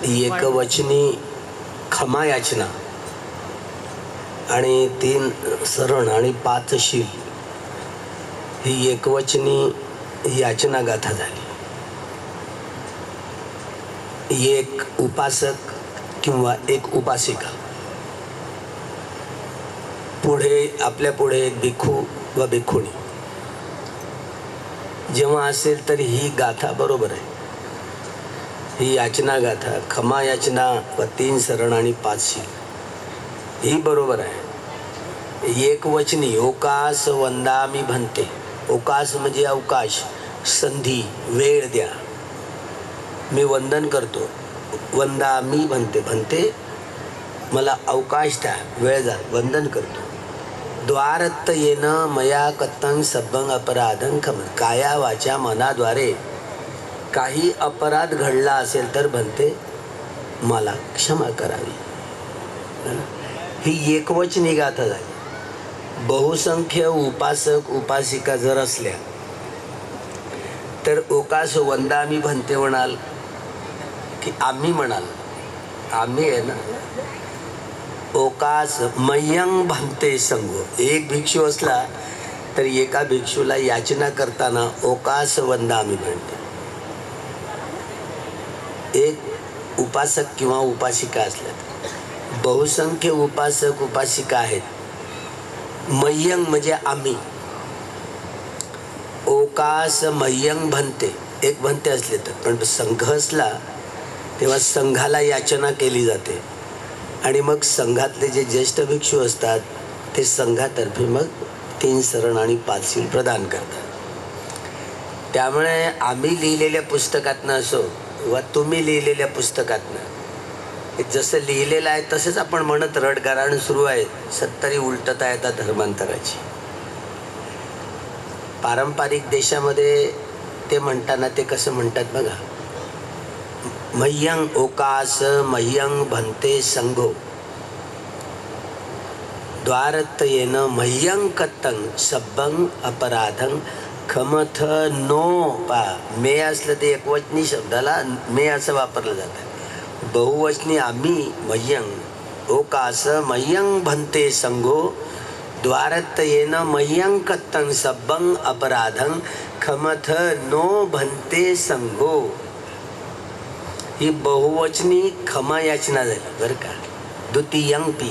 एकवचनी क्षमा याचना आणि 3 सरण आणि 5 शील ही एकवचनी याचना गाथा झाली. एक उपासक किंवा एक उपासिका, पुढे आपल्या पुढे एक भिक्खू व भिक्खुणी जेव्हा असेल तर ही गाथा बरोबर आहे. ही याचना गाथा क्षमा याचना व 3 सरण आणि 5 शील ही बरोबर आहे. एकवचनी ओकास वंदामी भन्ते. ओकास म्हणजे अवकाश, संधी, वेळ द्या. मी वंदन करतो. वंदामी भन्ते, भन्ते मला अवकाश द्या, वेळ द्या, वंदन करतो. द्वारत्त येन मया कत्तं सब्बं अपराधं क्षम. काया वाचा मनाद्वारे काही अपराध घडला असेल तर भन्ते मला क्षमा करावी. ही एकवचनी गाथा झाली. बहुसंख्य उपासक उपासिका जर असल्या तर ओकास वंदामी भन्ते म्हणाल की आम्ही म्हणाल, आम्ही आहे ना. ओकास मह्यं भन्ते संगो. एक भिक्षू असला तर एका भिक्षूला याचना करताना ओकास वंदामी भन्ते. एक उपासक किंवा उपासिका असल्यात, बहुसंख्य उपासक उपासिका आहेत. मह्यं म्हणजे आम्ही. ओकास मह्यं भन्ते, एक भन्ते असले तर. पण संघ असला तेव्हा संघाला याचना केली जाते आणि मग संघातले जे ज्येष्ठ भिक्षू असतात ते संघातर्फे मग 3 सरण आणि 5 शील प्रदान करतात. त्यामुळे आम्ही लिहिलेल्या पुस्तकातनं असो वा तुम्ही लिहिलेल्या पुस्तकातनं जसं लिहिलेलं आहे तसंच आपण म्हणत रडगाराण सुरू आहे. 70 उलटता येतात धर्मांतराची. पारंपरिक देशामध्ये ते म्हणताना ते कसं म्हणतात बघा. मह्यं ओकास मह्यं भन्ते संघो द्वारत्त येन मह्यं कत्तं सब्बं अपराधं क्षमथ नो. पा मे असलं ते एकवचनी शब्दाला मे असं वापरलं जातं. बहुवचनी आम्ही मह्यं ओकास मह्यं भन्ते संघो द्वारत्त येन मह्यं कत्तं सब्बं अपराधं क्षमथ नो भन्ते संघो. ही बहुवचनी क्षमा याचना झाली बरं का. द्वितीयंपी,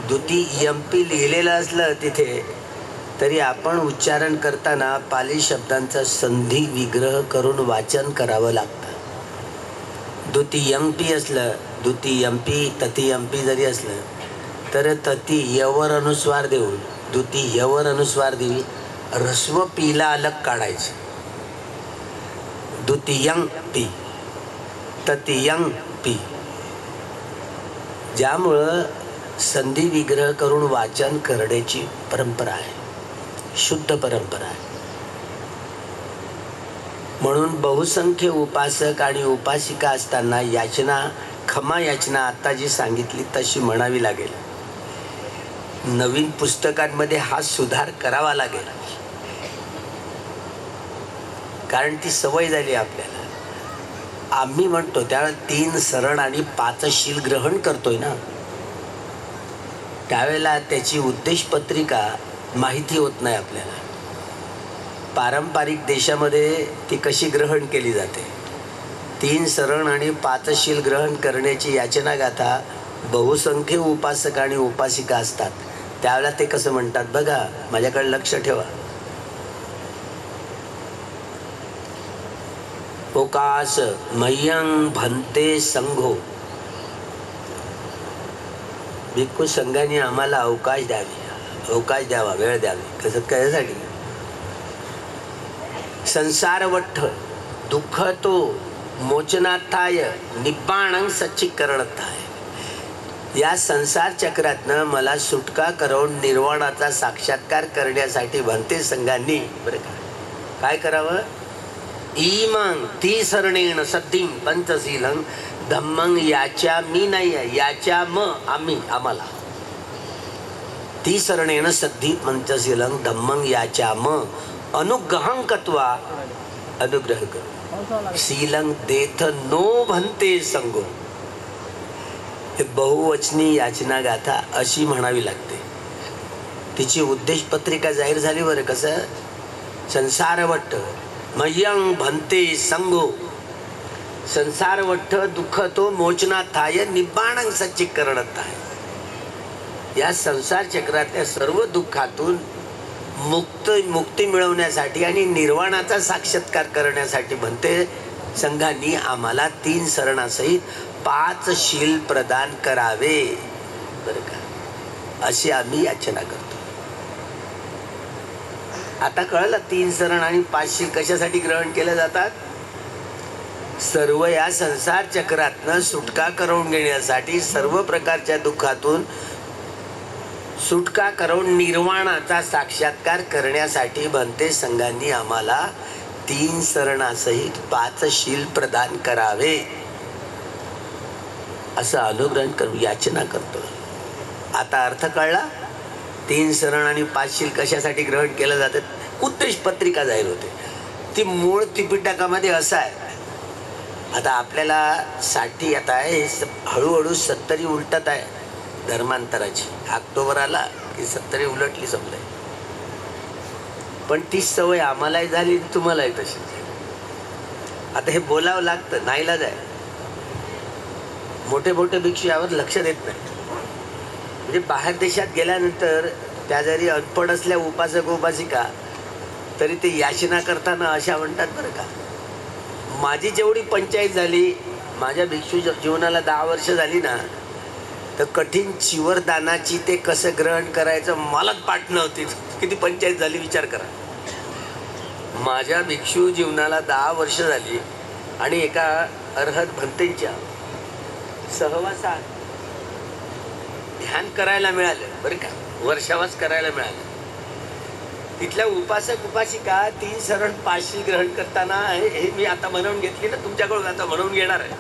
द्वितीयंपी लिहिलेलं असलं तिथे तरी आपण उच्चारण करताना पाली शब्दांचा संधी विग्रह करून वाचन करावं लागतं. द्वितीयंपी असलं, द्वितीयंपी तृतीयंपी जरी असलं तर तती यवर अनुस्वार देऊन द्वितीय यवर अनुस्वार देवी ह्रस्व पीला अलग काढायचं. द्वितीयंपी तृतीयंपी. ज्यामुळं संधी विग्रह करून वाचन करण्याची परंपरा आहे, शुद्ध परंपरा आहे. म्हणून बहुसंख्य उपासक आणि उपासिका असताना याचना क्षमा याचना आता जी सांगितली तशी म्हणावी लागेल. नवीन पुस्तकांमध्ये हा सुधार करावा लागेल, कारण ती सवय झाली आपल्याला. आम्ही म्हणतो त्यावेळेला 3 सरण आणि 5 शील ग्रहण करतोय ना, त्यावेळेला त्याची उद्देशपत्रिका माहिती होत नाही आपल्याला. पारंपरिक देशामध्ये ती कशी ग्रहण केली जाते. 3 सरण आणि 5 शील ग्रहण करण्याची याचना गाथा बहुसंख्य उपासक आणि उपासिका असतात त्यावेळेला ते कसं म्हणतात बघा. माझ्याकडे लक्ष ठेवा. ओकास मह्यं भन्ते संघो. भिक्खू संघाने आम्हाला अवकाश द्यावी, अवकाश द्यावा, वेळ द्यावी. कसं कशासाठी. संसारवट्ठ दुःख तो मोचनार्थाय निब्बाणं सच्चीकरणर्थाय. या संसार चक्रातनं मला सुटका करून निर्वाणाचा साक्षात्कार करण्यासाठी भन्ते संघांनी बरं का काय करावं. इमं 3 सरणेन सद्धीं पंचशीलं धम्मं याच्या मी नाही आहे, याच्या आम्ही आम्हाला. 3 सरणेन सद्धी पंचशीलं धम्मं याच्या अनुग्रहं कत्वा. अनुग्रह कर. शीलं देथ नो भन्ते संगो. हे बहुवचनी याचना गाथा अशी म्हणावी लागते. तिची उद्देश पत्रिका जाहीर झाली बरं. कसं संसारवट्ट मह्यं भन्ते संगो. संसारवट्ट दुःख तो मोचनाथाय निब्बाणं सच्चीकरणताय. या संसार चक्रातल्या सर्व दुःखातून मुक्ती मिळवण्यासाठी आणि निर्वाणाचा साक्षात्कार करण्यासाठी म्हणते संघांनी आम्हाला 3 सरणासहित 5 शील प्रदान करावे. बरं का, अशी आम्ही याचना करतो. आता कळलं 3 सरण आणि 5 शील कशासाठी ग्रहण केले जातात. सर्व या संसार चक्रातनं सुटका करून घेण्यासाठी, सर्व प्रकारच्या दुःखातून सुटका करून निर्वाणाचा साक्षात्कार करण्यासाठी बनते संघांनी आम्हाला 3 सरणासहित 5 शील प्रदान करावे असं अनुग्रहण करू याचना करतो. आता अर्थ कळला. 3 सरण आणि 5 शील कशासाठी ग्रहण केलं जातं. उद्देश पत्रिका जाहीर होते. ती मूळ त्रिपिटकामध्ये असं आहे. आता आपल्याला 60 आता आहे, हळूहळू 70 उलटत आहे धर्मांतराची. ऑक्टोबर आला की 70 उलटली समजाय. पण ती सवय आम्हालाही झाली, तुम्हालाही तशी. आता हे बोलावं लागतं, नाईलाज आहे. मोठे मोठे भिक्षू यावर लक्ष देत नाही. म्हणजे बाहेर देशात गेल्यानंतर त्या जरी अनपढ असल्या उपासक उपासिका तरी ते याचना करताना अशा म्हणतात बरं का. माझी जेवढी पंचायत झाली, माझ्या भिक्षू जीवनाला 10 वर्ष झाली ना, तर कठीण चिवरदानाची ते कसं ग्रहण करायचं मलाच पाठ नव्हती. किती पंचायत झाली विचार करा. माझ्या भिक्षू जीवनाला 10 वर्ष झाली आणि एका अर्हत भंतेंच्या सहवासात ध्यान करायला मिळालं बरं का, वर्षावास करायला मिळालं. तिथल्या उपासक उपासिका 3 सरण 5 शील ग्रहण करताना हे मी आता म्हणून घेतली ना, तुमच्याकडून आता म्हणून घेणार आहे.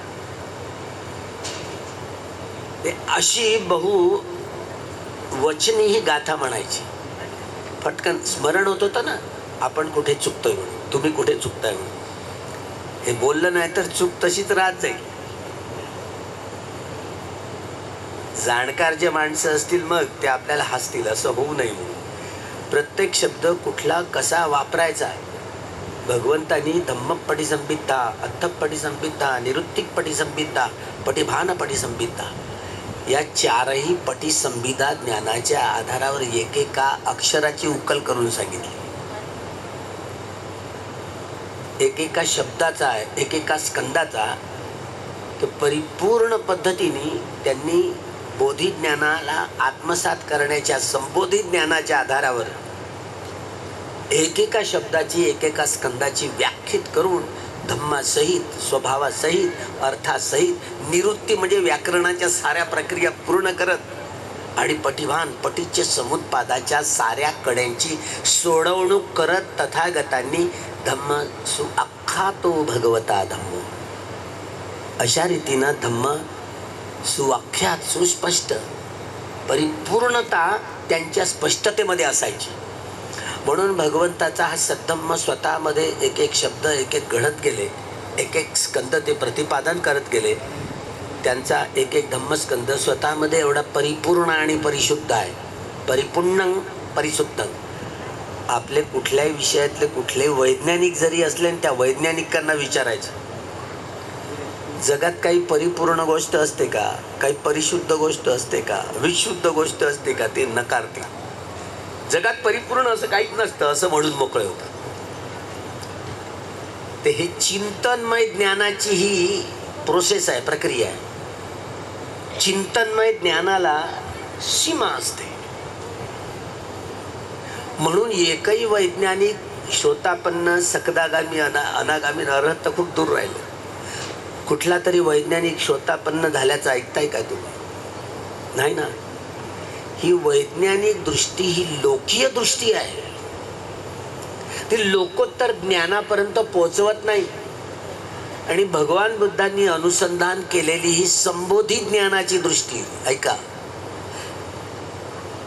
ते अशी बहुवचनी ही गाथा म्हणायची. फटकन स्मरण होत होतं ना, आपण कुठे चुकतोय म्हणून, तुम्ही कुठे चुकताय म्हणून. हे बोललं नाही तर चूक तशीच राहत जाईल. जाणकार जे माणसं असतील मग ते आपल्याला हसतील, असं होऊ नये म्हणून प्रत्येक शब्द कुठला कसा वापरायचा. भगवंतांनी धम्मपटिसंहिता, अर्थपटिसंहिता, निरुत्तिकपटिसंहिता, पटिभान पटिसंहिता या 4ही पटिसंहिता ज्ञानाच्या आधारावर एकेका अक्षराची उकल करून सांगितली. एकेका शब्दाचा, एकेका स्कंदाचा तर परिपूर्ण पद्धतीने त्यांनी बोधी ज्ञानाला आत्मसात करण्याच्या, संबोधी ज्ञानाच्या आधारावर एकेका शब्दाची, एकेका स्कंदाची व्याख्यात करून धम्मासहित, स्वभावासहित, अर्थासहित, निवृत्ती म्हणजे व्याकरणाच्या साऱ्या प्रक्रिया पूर्ण करत आणि पटिभान पटीच्या समुत्पादाच्या साऱ्या कड्यांची सोडवणूक करत तथागतांनी धम्म अख्खा तो भगवता धम्म अशा रीतीनं धम्म सुवाख्यात, सुस्पष्ट, परिपूर्णता त्यांच्या स्पष्टतेमध्ये असायची. म्हणून भगवंताचा हा सद्धम्म स्वतःमध्ये एक एक शब्द एक एक घडत गेले, एक एक स्कंद ते प्रतिपादन करत गेले. त्यांचा एक एक धम्मस्कंद स्वतःमध्ये एवढा परिपूर्ण आणि परिशुद्ध आहे. परिपूर्ण परिशुद्ध. आपले कुठल्याही विषयातले कुठलेही वैज्ञानिक जरी असले आणि त्या वैज्ञानिकांना विचारायचं, जगात काही परिपूर्ण गोष्ट असते का, काही परिशुद्ध गोष्ट असते का, विशुद्ध गोष्ट असते का, ते नकारते. जगात परिपूर्ण असं काहीच नसतं असं म्हणून मोकळे होतात. ते हे चिंतनमय ज्ञानाची ही प्रोसेस आहे, प्रक्रिया आहे. चिंतनमय ज्ञानाला सीमा असते. म्हणून एकही वैज्ञानिक श्रोतापन्न, सकदागामी, अनागामी अर्हत तर खूप दूर राहिलं. कुठला तरी वैज्ञानिक श्रोतापन्न झाल्याचं ऐकताय का तुम्ही? नाही ना. ही वैज्ञानिक दृष्टी ही लोकीय दृष्टी आहे. ती लोकोत्तर ज्ञानापर्यंत पोहोचवत नाही. आणि भगवान बुद्धांनी अनुसंधान केलेली ही संबोधी ज्ञानाची दृष्टी ऐका,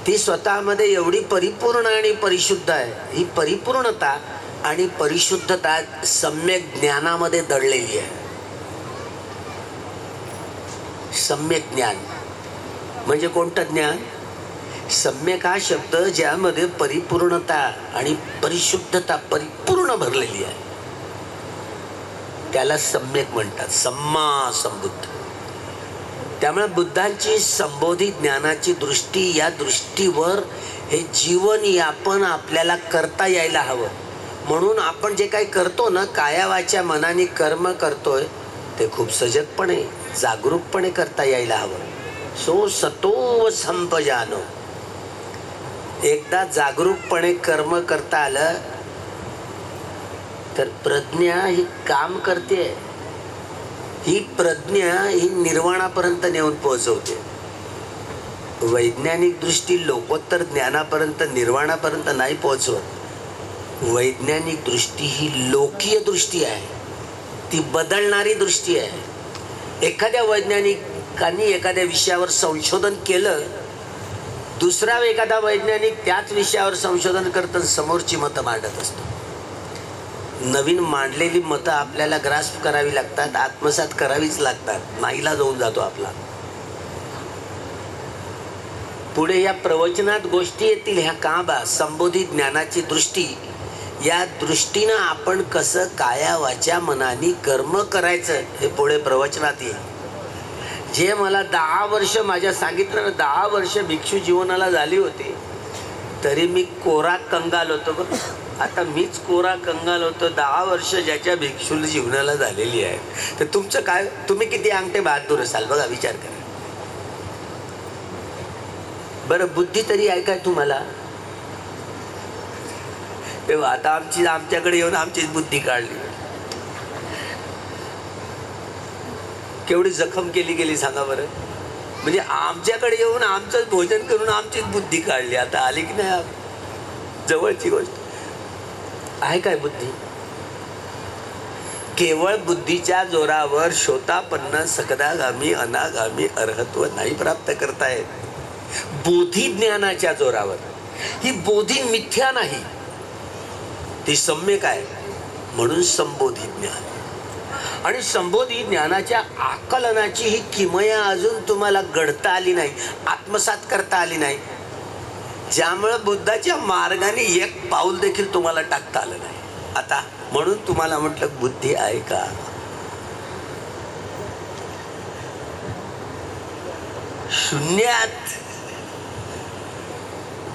ती स्वतःमध्ये एवढी परिपूर्ण आणि परिशुद्ध आहे. ही परिपूर्णता आणि परिशुद्धता सम्यक ज्ञानामध्ये दडलेली आहे. सम्यक ज्ञान म्हणजे कोणतं ज्ञान? सम्यक हा शब्द ज्यामध्ये परिपूर्णता आणि परिशुद्धता परिपूर्ण भरलेली आहे त्याला सम्यक म्हणतात, सम्मा संबुद्ध. त्यामुळे बुद्धांची संबोधी ज्ञानाची दृष्टी, या दृष्टीवर हे जीवन यापन आपल्याला करता यायला हवं. म्हणून आपण जे काही करतो ना, काया वाचा मनाने कर्म करतोय ते खूप सजगपणे जागरूकपणे करता यायला हवं. सो सतो संपजानो. एकदा जागरूकपणे कर्म करता आलं तर प्रज्ञा ही काम करते. ही प्रज्ञा ही निर्वाणापर्यंत नेऊन पोहोचवते. वैज्ञानिक दृष्टी लोकोत्तर ज्ञानापर्यंत निर्वाणापर्यंत नाही पोहोचवत. वैज्ञानिक दृष्टी ही लोकीय दृष्टी आहे, ती बदलणारी दृष्टी आहे. एखाद्या वैज्ञानिकांनी एखाद्या विषयावर संशोधन केलं, दुसरा एखादा वैज्ञानिक त्याच विषयावर संशोधन करत समोरची मतं मांडत असतो. नवीन मांडलेली मतं आपल्याला ग्रास्प करावी लागतात, आत्मसात करावीच लागतात, नाईलाज होऊन जातो आपला. पुढे या प्रवचनात गोष्टी येतील ह्या का बा? संबोधित ज्ञानाची दृष्टी, या दृष्टीनं आपण कसं काया वाचा मनाने कर्म करायचं हे पुढे प्रवचनात येईल. जे मला 10 वर्ष माझ्या सांगितलं ना, 10 वर्ष भिक्षू जीवनाला झाली होती तरी मी कोरा कंगाल होतो. बघ आता मीच कोरा कंगाल होतो. 10 वर्ष ज्याच्या भिक्षू जीवनाला झालेली आहे, तर तुमचं काय? तुम्ही किती अंगठे बहादूर असाल बघा, विचार करा बरं. बुद्धी तरी आहे काय तुम्हाला? तेव्हा आता आमच्याकडे येऊन आमचीच बुद्धी काढली. केवढी जखम केली गेली सांगा बरं. म्हणजे आमच्याकडे येऊन आमचंच भोजन करून आमचीच बुद्धी काढली. आता आली की नाही जवळची गोष्ट आहे काय बुद्धी? केवळ बुद्धीच्या जोरावर शोतापन्न सकदागामी अनागामी अर्हत्व नाही प्राप्त करतायत. बोधी ज्ञानाच्या जोरावर. ही बोधी मिथ्या नाही, ती सम्यक आहे. म्हणून संबोधी ज्ञान. आणि संबोधी ज्ञानाच्या आकलनाची ही किमया अजून तुम्हाला गढता आली नाही, आत्मसात करता आली नाही, ज्यामुळं बुद्धाच्या मार्गाने एक पाऊल देखील तुम्हाला टाकता आलं नाही. आता म्हणून तुम्हाला म्हटलं बुद्धी आहे का? शून्यात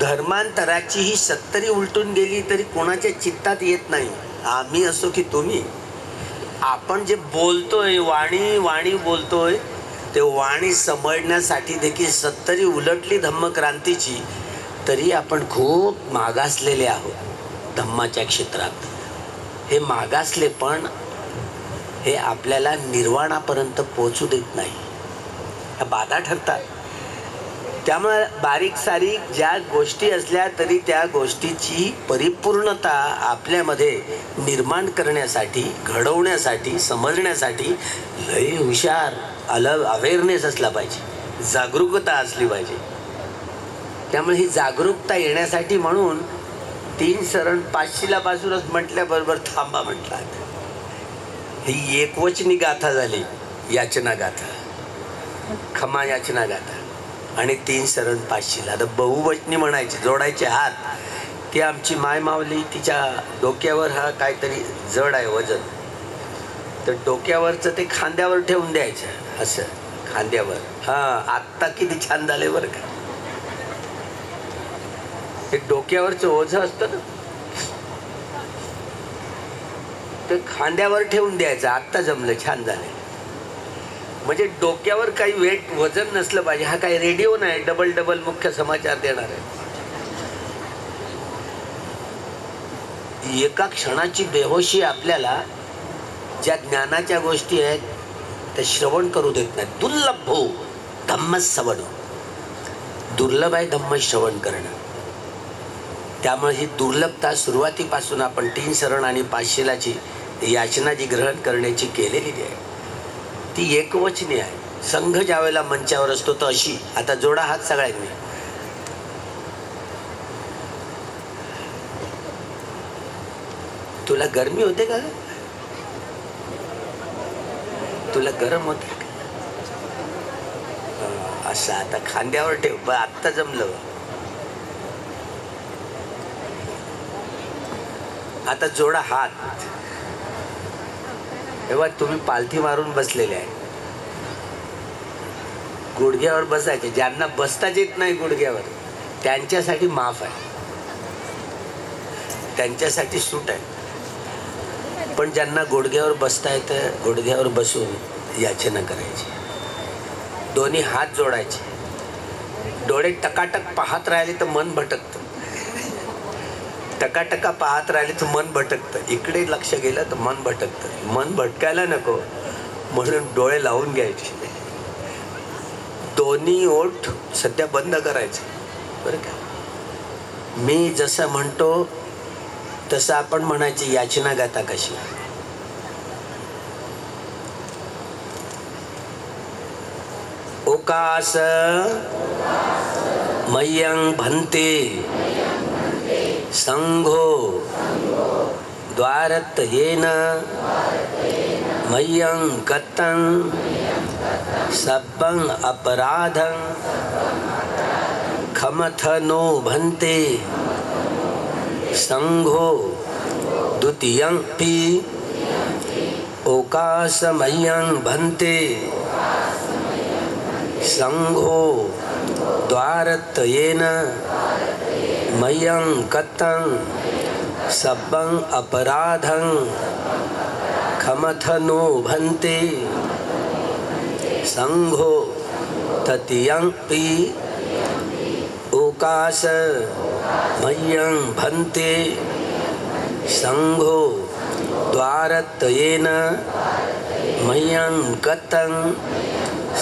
धर्मांतराची ही 70 उलटून गेली तरी कोणाच्या चित्तात येत नाही. आम्ही असो की तुम्ही, आपण जे बोलतोय वाणी बोलतोय, ते वाणी समजण्यासाठी देखील 70 उलटली धम्मक्रांतीची, तरी आपण खूप मागासलेले आहोत धम्माच्या क्षेत्रात. हे मागासले पण हे आपल्याला निर्वाणापर्यंत पोहोचू देत नाही, ह्या बाधा ठरतात. त्यामुळे बारीक सारीक ज्या गोष्टी असल्या तरी त्या गोष्टीची परिपूर्णता आपल्यामध्ये निर्माण करण्यासाठी, घडवण्यासाठी, समजण्यासाठी लय हुशार अवेअरनेस असला पाहिजे, जागरूकता असली पाहिजे. त्यामुळे ही जागरूकता येण्यासाठी म्हणून 3 शरण 5 शिलापासूनच म्हटल्याबरोबर थांबा म्हटला. ही एकवचनी गाथा झाली, याचना गाथा, क्षमा याचना गाथा आणि 3 शरण 5 शिला. आता बहुवचनी म्हणायची, जोडायचे हात. ती आमची माय मावली, तिच्या डोक्यावर हा काहीतरी जड आहे वजन, तर डोक्यावरचं ते खांद्यावर ठेवून द्यायचं, असं खांद्यावर. आत्ता किती छान झाले बरं का. ते डोक्यावरचं ओझं असतं ना, ते खांद्यावर ठेवून द्यायचं. आत्ता जमलं, छान झालं. म्हणजे डोक्यावर काही वेट वजन नसलं पाहिजे. हा काही रेडिओ नाही डबल मुख्य समाचार देणार आहे. एका क्षणाची बेहोशी आपल्याला ज्या ज्ञानाच्या गोष्टी आहेत त्या श्रवण करू देत नाहीत. दुर्लभ हो धम्म श्रवण, दुर्लभ आहे धम्म श्रवण करणं. त्यामुळे ही दुर्लभता सुरुवातीपासून आपण 3 शरण आणि 5 शिलाची याचना जी ग्रहण करण्याची केलेली आहे ती एकवचनी आहे. संघ ज्या वेळेला मंचावर असतो तर अशी. आता जोडा हात सगळ्यांनी. तुला गरमी होते का? तुला गरम होते का? असं आता खांद्यावर ठेव. आत्ता जमलं. आता जोडा हात. तेव्हा तुम्ही पालथी मारून बसलेले आहे. गुडघ्यावर बसायचे. ज्यांना बसताच येत नाही गुडघ्यावर त्यांच्यासाठी माफ आहे, त्यांच्यासाठी सूट आहे. पण ज्यांना गुडघ्यावर बसता येतं गुडघ्यावर बसून याचना करायची. दोन्ही हात जोडायचे. डोळे टकाटक पाहत राहिले तर मन भटकतं. टकाटका पाहत राहिले तर मन भटकतं. इकडे लक्ष गेलं तर मन भटकतं. मन भटकायला नको म्हणून डोळे लावून घ्यायचे. दोन्ही ओठ सध्या बंद करायचे बरं का. मी जसं म्हणतो तसं आपण म्हणायची याचना गाता कशी. ओकास मय्यं भन्ते संघो द्वारतयेन मय्यं गतं सब्बं अपराधं खमथनो भन्ते संघो द्वितीयंपि ओकासमय्यं भन्ते संघो द्वारतयेन मय्यं गतं सब्बं अपराधं खमथनो भन्ते संघो तृतीयंपि ओकास मय्यं भन्ते संघो द्वारतयेन मय्यं गतं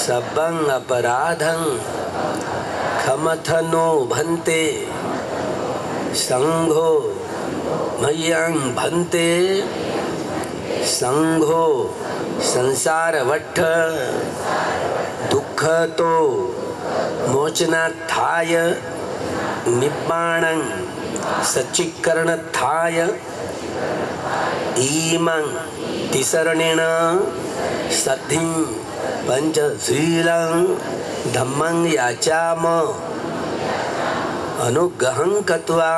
सब्बं अपराधं खमथनो भन्ते संघो मय्यं भन्ते संघो संसारवट्ठ दुःख तो मोचनार्थाय निब्बाणं सच्चीकरणार्थाय इमं तिसरणेन सद्धिं पंचशीलं धम्मं याचाम अनुग्रहं कृत्वा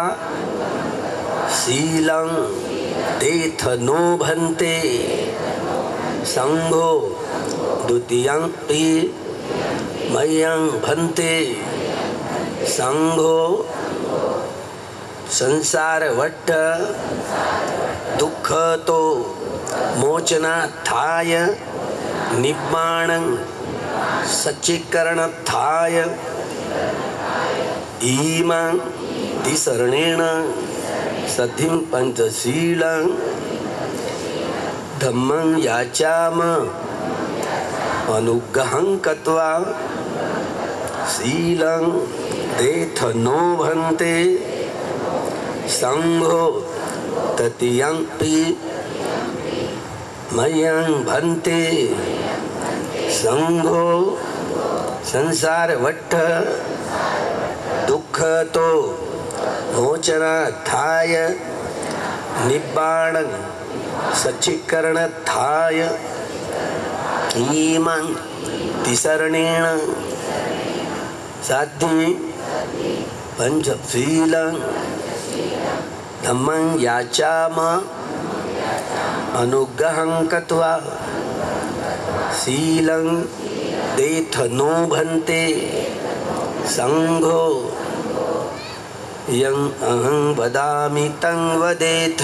शीलं तेथनो भन्ते संघो द्वितीयंपि मय्यं भन्ते संघो संसारवट्ठ दुःख तो मोचनार्थाय निब्बाणं सच्चीकरणार्थाय इमं तिसरणेन सद्धिं पंचशीलं धम्मं याचाम अनुग्रहं कृत्वा शीलं तेथनो भन्ते संघो तृतीयंपि मय्यं भन्ते संघो संसारवट्ठ दुःख तो मोचनार्थाय निब्बाणं सच्चीकरणार्थाय इमं तिसरणेन साद्धि पंचशीलं धम्मं याचाम अनुग्रहं कृत्वा शीलं तेथनो भन्ते संघो यं अहं वदामि तं वदेथ.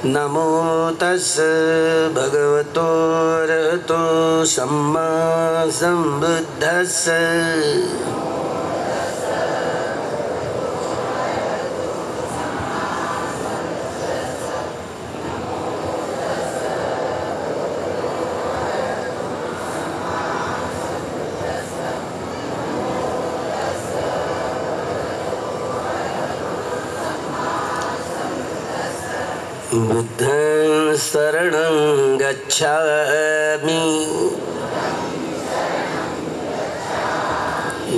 नमो तस्स भगवतो अरहतो सम्मा सम्बुद्धस्स. बुद्धं शरणं गच्छामि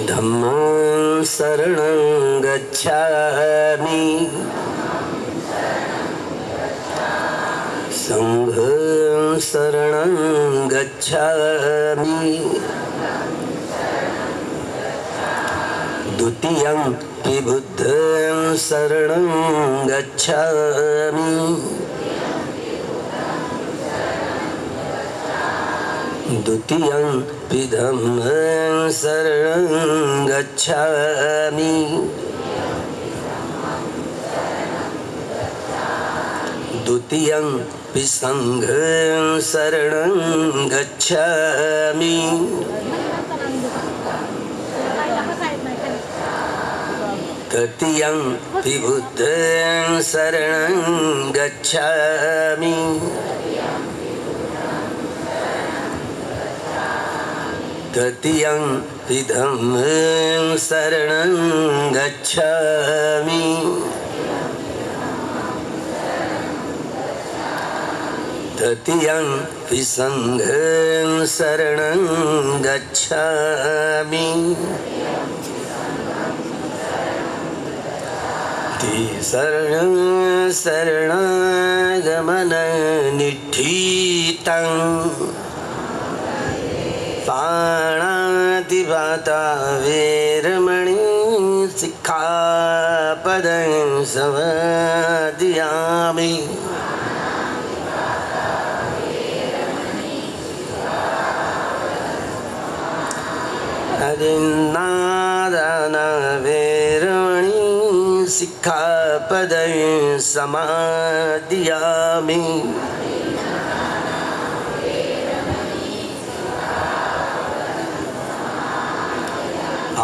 धम्मं शरणं गच्छामि संघं शरणं गच्छामि द्वितीयं पि बुद्धं शरणं गच्छामि द्वितीयं पि धम्मं शरणं गच्छामि द्वितीयं पि संघं शरणं गच्छामि तृतीयं पि बुद्धं शरणं गच्छामि तृतीयं पि धम्मं शरणं गच्छामि तृतीयं पि संघं शरणं गच्छामि शरणं शरणागमनं निठितं पाणातिपाता वेरमणि सिक्खापदं समादयामि अधिन्नादाना वेरमणि सिक्खापदं समादयामि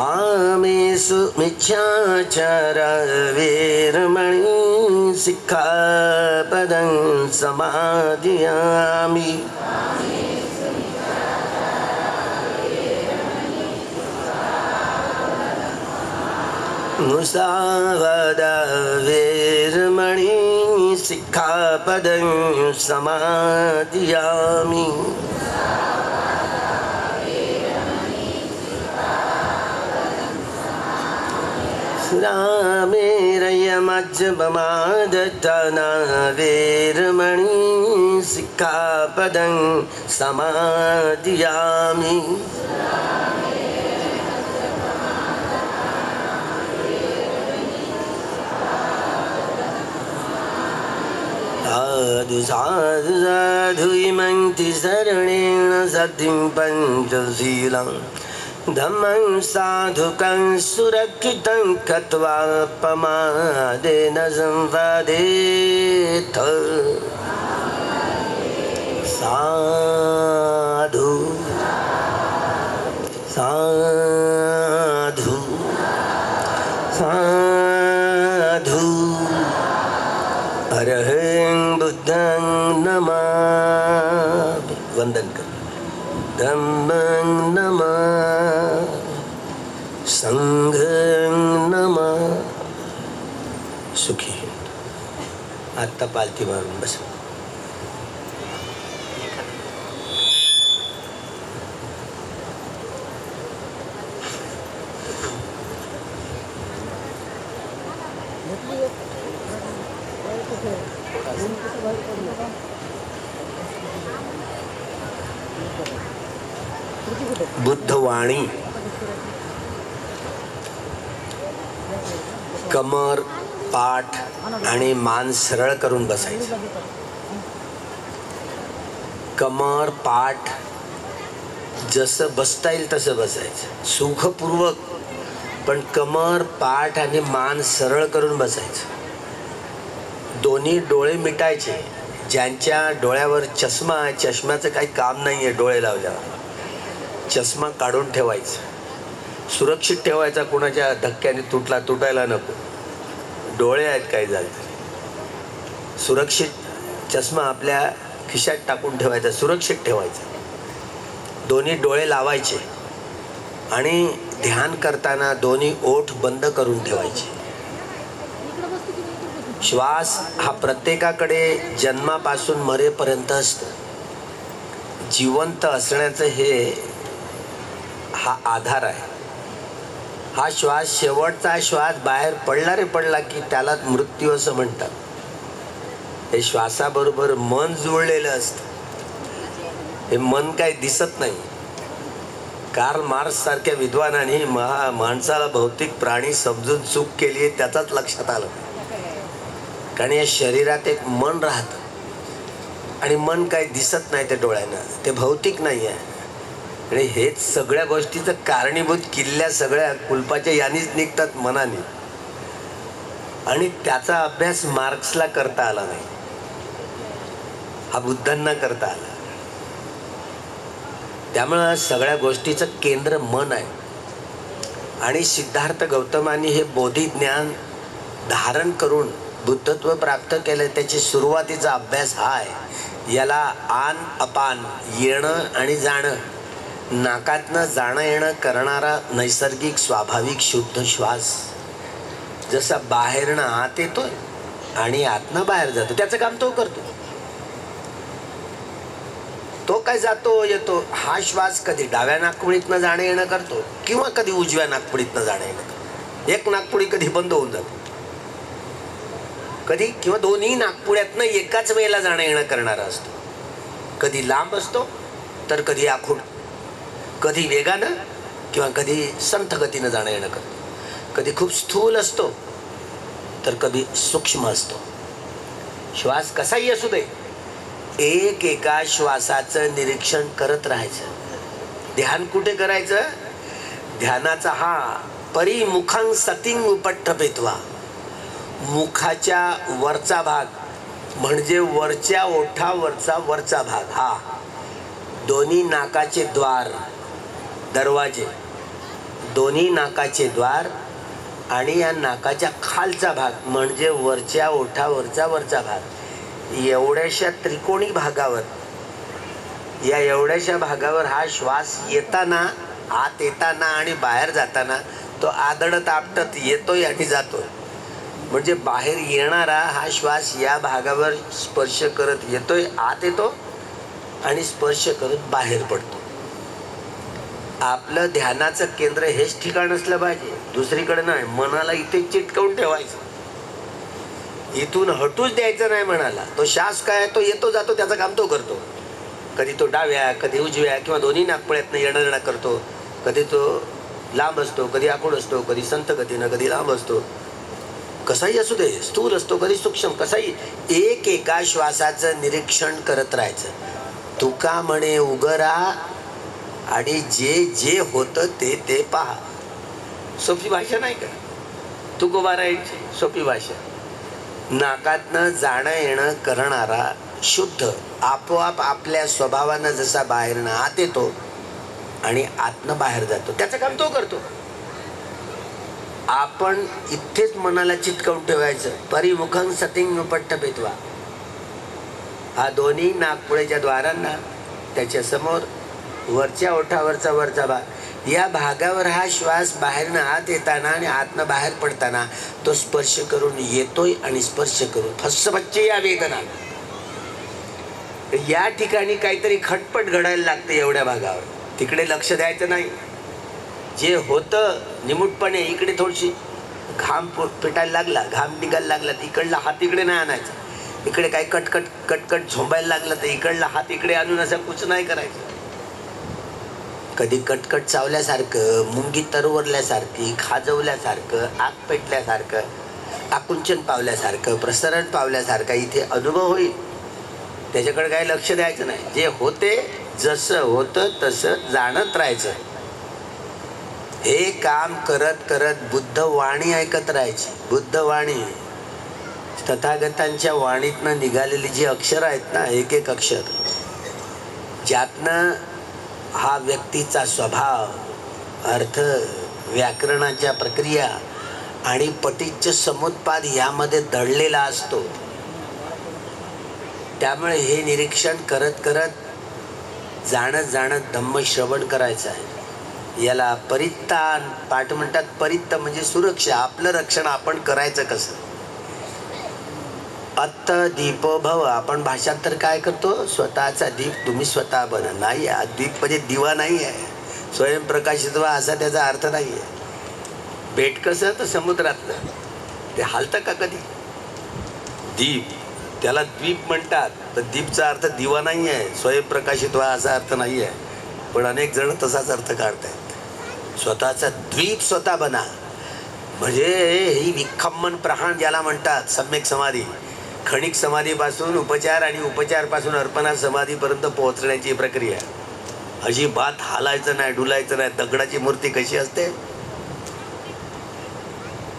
आमेषु मिथ्याचारा वेरमणि सिक्खापदं समादयामि मुसावादा वेरमणि सिक्खापदं समादयामि रामेरयमज्जपमादत्ताना वेरमणि सिक्खापदं समादयामि साधु साधु साधु इमन्ति शरणेन सतिं पञ्चशीलं धम्मं साधुकं सुरक्षितं कृत्वा प्रमादेन संवदेत् साधु साधु साधु अरहं बुद्धं नमामि वंदन कर धम्मं नमामि संघं नमामि सुखी आता पालथी मारून बस बुद्धवाणी कमर पाठ आणि मान सरळ करून बसायचं कमर पाठ जसं बसता येईल तसं बसायचं सुखपूर्वक पण कमर पाठ आणि मान सरळ करून बसायचं दोन्ही डोळे मिटायचे ज्यांच्या डोळ्यावर चष्मा आहे चष्म्याचं काही काम नाही आहे डोळे लावल्यावर चष्मा काढून ठेवायचा सुरक्षित ठेवायचा कोणाच्या धक्क्याने तुटायला नको डोळे आहेत काय झालं सुरक्षित चष्मा आपल्या खिशात टाकून ठेवायचा सुरक्षित ठेवायचा दोन्ही डोळे लावायचे आणि ध्यान करताना दोन्ही ओठ बंद करून ठेवायचे श्वास हा प्रत्येकाकडे जन्मापासून मरेपर्यंत असतो जिवंत असण्याचं हे हा आधार आहे हा श्वास शेवटचा श्वास बाहेर पडला की त्याला मृत्यू असं म्हणतात हे श्वासाबरोबर मन जुळलेलं असतं. हे मन काय दिसत नाही. कार्ल मार्क्स सारख्या विद्वानांनी माणसाला भौतिक प्राणी समजून चूक केली आहे त्याचाच लक्षात आलं. कारण या शरीरात एक मन राहतं आणि मन काय दिसत नाही ते डोळ्यानं, ते भौतिक नाही आहे. आणि हेच सगळ्या गोष्टीचं कारणीभूत किल्ल्या सगळ्या कुलपाच्या यानीच निघतात मनाने. आणि त्याचा अभ्यास मार्क्सला करता आला नाही, हा बुद्धांना करता आला. त्यामुळं सगळ्या गोष्टीचं केंद्र मन आहे. आणि सिद्धार्थ गौतमांनी हे बोधी ज्ञान धारण करून बुद्धत्व प्राप्त केलं. त्याची सुरुवातीचा अभ्यास हा आहे. याला आन अपान, येणं आणि जाणं, नाकातनं जाणं येणं करणारा नैसर्गिक स्वाभाविक शुद्ध श्वास जसा बाहेरनं आत येतोय आणि आतनं बाहेर जातो, त्याचं काम तो करतो. तो काय जातो येतो, हा श्वास कधी डाव्या नाकपुडीतनं जाणं येणं करतो किंवा कधी उजव्या नाकपुडीतनं जाणं येणं करतो. एक नाकपुडी कधी बंद होऊन जातो, कधी किंवा दोन्ही नाकपुड्यातनं एकाच वेळेला जाणं येणं करणारा असतो. कधी लांब असतो तर कधी आखूड, कधी वेगानं किंवा कधी संथ गतीनं जाणं येणं करतो. कधी खूप स्थूल असतो तर कधी सूक्ष्म असतो. श्वास कसाही असू दे, एका श्वासाचं निरीक्षण करत राहायचं. ध्यान कुठे करायचं? ध्यानाचा हा परिमुखांग सतिंग उपट्टपेत्वा, मुखाच्या वरचा भाग म्हणजे वरच्या ओठावरचा वरचा भाग, हा दोन्ही नाकाचे द्वार दरवाजे, दोन्ही नाकाचे द्वार आणि या नाकाच्या खालचा भाग म्हणजे वरच्या ओठावरचा वरचा भाग, एवढ्याशा त्रिकोणी भागावर, या एवढ्याशा भागावर हा श्वास येताना, आत येताना आणि बाहेर जाताना तो आदळत आपटत येतोय आणि जातोय. म्हणजे बाहेर येणारा हा श्वास या भागावर स्पर्श करत येतोय, आत येतो आणि स्पर्श करत बाहेर पडतो. आपलं ध्यानाचं केंद्र हेच ठिकाण असलं पाहिजे, दुसरीकडे नाही. मनाला इथे चिटकवून ठेवायचं, इथून हटूच द्यायचं नाही मनाला. तो श्वास काय तो येतो जातो, त्याचं काम तो करतो. कधी तो डाव्या कधी उजव्या किंवा दोन्ही नाकपुड्यातनं येणं जाणं करतो. कधी तो लांब असतो, कधी आखूड असतो, कधी संथ गतीनं, कधी लांब असतो. कसाही असू दे, स्थूल असतो कधी सूक्ष्म, कसाही एका श्वासाचं निरीक्षण करत राहायचं. तुका म्हणे उगरा आणि जे जे होतं ते ते पहा. सोपी भाषा नाही का? तुकोबारायची सोपी भाषा. नाकातनं जाणं येणं करणारा शुद्ध आपोआप आपल्या स्वभावानं जसा बाहेरनं आत येतो आणि आतनं बाहेर जातो, त्याचं काम तो करतो. आपण इथेच मनाला चिटकवून ठेवायचं. परिमुखं सतिंग उपट्टपेत्वा, हा दोन्ही नाकपुड्याच्या द्वारांना त्याच्या समोर वरच्या ओठावरचा वरचा भाग, या भागावर हा श्वास बाहेरनं आत येताना आणि आतनं बाहेर पडताना तो स्पर्श करून येतोय आणि स्पर्श करून फस्सबच्चे या वेदना. या ठिकाणी काहीतरी खटपट घडायला लागते एवढ्या भागावर, तिकडे लक्ष द्यायचं नाही. जे होतं निमूटपणे इकडे थोडीशी घाम पिटायला लागला, घाम निघायला लागला तर इकडला हात इकडे नाही आणायचा. इकडे काही कटकट कटकट झोंबायला लागलं तर इकडला हात इकडे आणून असं कुछ नाही करायचं. कधी कटकट चावल्यासारखं, मुंगी तरवरल्यासारखी, खाजवल्यासारखं, आग पेटल्यासारखं, आकुंचन पावल्यासारखं, प्रसरण पावल्यासारखं इथे अनुभव होईल. त्याच्याकडे काही लक्ष द्यायचं नाही. जे होते जसं होतं तसं जाणत राहायचं. हे काम करत करत बुद्ध वाणी ऐकत राहायची. बुद्ध वाणी, तथागतांच्या वाणीतनं निघालेली जी अक्षर आहेत ना, एक एक अक्षर, ज्यातनं हा व्यक्तीचा स्वभाव, अर्थ, व्याकरणाच्या प्रक्रिया आणि पटीच्य समुत्पाद यामध्ये दडलेला असतो. त्यामुळे हे निरीक्षण करत करत जाणत जाणत धम्मश्रवण करायचं आहे. याला परित्तान पाठ म्हणतात. परित्त म्हणजे सुरक्षा, आपलं रक्षण आपण करायचं कसं. अत्त दीपो भव, आपण भाषांतर काय करतो, स्वतःचा दीप तुम्ही स्वतः बना. नाही, दीप म्हणजे दिवा नाही आहे, स्वयंप्रकाशित व्हा असा त्याचा अर्थ नाही आहे. बेट कसं तर समुद्रातलं ते हालतं का कधी? दीप त्याला द्वीप म्हणतात. तर दीपचा अर्थ दिवा नाही आहे, स्वयंप्रकाशित व्हा असा अर्थ नाही आहे. पण अनेक जण तसाच अर्थ काढतायत. स्वतःचा द्वीप स्वतः बना, म्हणजे ही विखंबन प्रहाण ज्याला म्हणतात. सम्यक समाधी, खणिक समाधीपासून उपचार आणि उपचारपासून अर्पणा समाधीपर्यंत पोहोचण्याची प्रक्रिया. अजिबात हालायचं नाही, डुलायचं नाही. दगडाची मूर्ती कशी असते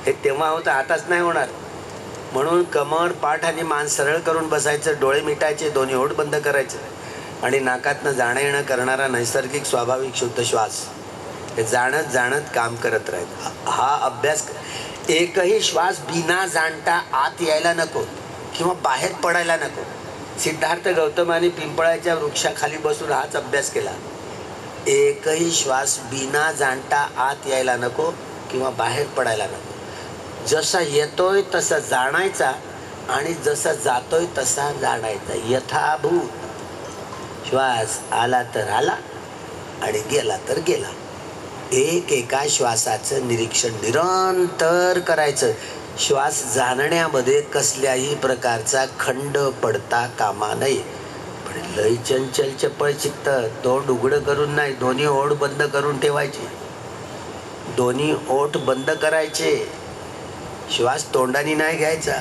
हे तेव्हा होतं, आताच नाही होणार. म्हणून कमर, पाठ आणि मान सरळ करून बसायचं, डोळे मिटायचे, दोन्ही ओठ बंद करायचे आणि नाकातनं जाणं येणं करणारा नैसर्गिक स्वाभाविक शुद्ध श्वास हे जाणत जाणत काम करत राहायचं. हा अभ्यास, एकही श्वास बिना जाणता आत यायला नको किंवा बाहेर पडायला नको. सिद्धार्थ गौतमाने पिंपळाच्या वृक्षाखाली बसून हाच अभ्यास केला. एकही श्वास बिना जाणता आत यायला नको किंवा बाहेर पडायला नको. जसा येतोय तसा जाणायचा आणि जसा जातोय तसा जाणायचा. यथाभूत. श्वास आला तर आला आणि गेला तर गेला. एका श्वासाचं निरीक्षण निरंतर करायचं. श्वास जाणण्यामध्ये कसल्याही प्रकारचा खंड पडता कामा नये. पण लय चंचल चपळ चित्त, तोंड उघडं करून नाही, दोन्ही ओठ बंद करून ठेवायचे. दोन्ही ओठ बंद करायचे. श्वास तोंडाने नाही घ्यायचा.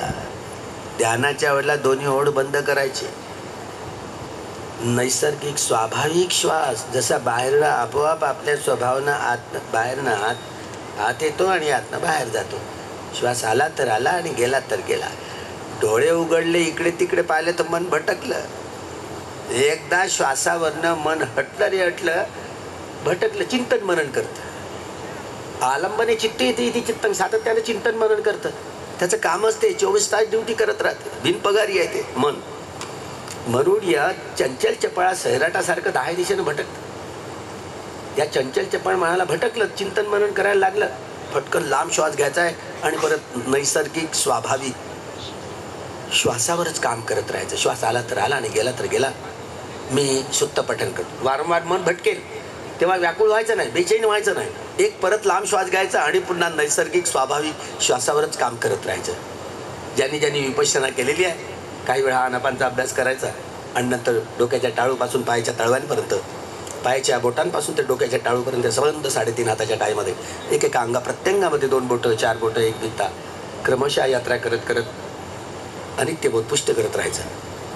ध्यानाच्या वेळेला दोन्ही ओठ बंद करायचे. नैसर्गिक स्वाभाविक श्वास जसा बाहेरनं आपोआप आपल्या स्वभावानं आत बाहेरनं आत येतो आणि आतनं बाहेर जातो. श्वास आला तर आला आणि गेला तर गेला. डोळे उघडले, इकडे तिकडे पाहिले तर मन भटकलं. एकदा श्वासावरनं मन हटलं रे हटलं, भटकलं, चिंतन मनन करतं. आलंबने चित्त येते इथे चित्तन, सातत्याने चिंतन मनन करतं. त्याचं कामच ते 24 तास ड्युटी करत राहते. बिनपगारी आहे ते मन. म्हणून या चंचल चपळा सैराटासारखं 10 दिशेनं भटकतं. या चंचल चपळ मनाला भटकलं, चिंतन मनन करायला लागलं, फटकन लांब श्वास घ्यायचा आहे आणि परत नैसर्गिक स्वाभाविक श्वासावरच काम करत राहायचं. श्वास आला तर आला आणि गेला तर गेला. मी सुत्त पठण करतो. वारंवार मन भटकेल तेव्हा व्याकुळ व्हायचं नाही, बेचैन व्हायचं नाही. एक परत लांब श्वास घ्यायचा आणि पुन्हा नैसर्गिक स्वाभाविक श्वासावरच काम करत राहायचं. ज्यांनी विपश्यना केलेली आहे, काही वेळा आनापानचा अभ्यास करायचा आणि नंतर डोक्याच्या टाळूपासून पायाच्या तळव्यांपर्यंत, पायाच्या बोटांपासून ते डोक्याच्या टाळूपर्यंत संबंध 3.5 हाताच्या टाळीमध्ये एकेका अंगा प्रत्यंगामध्ये 2 बोटं 4 बोटं 1 बित्ता क्रमशः यात्रा करत करत अनित्यबोध पुष्ट करत राहायचं.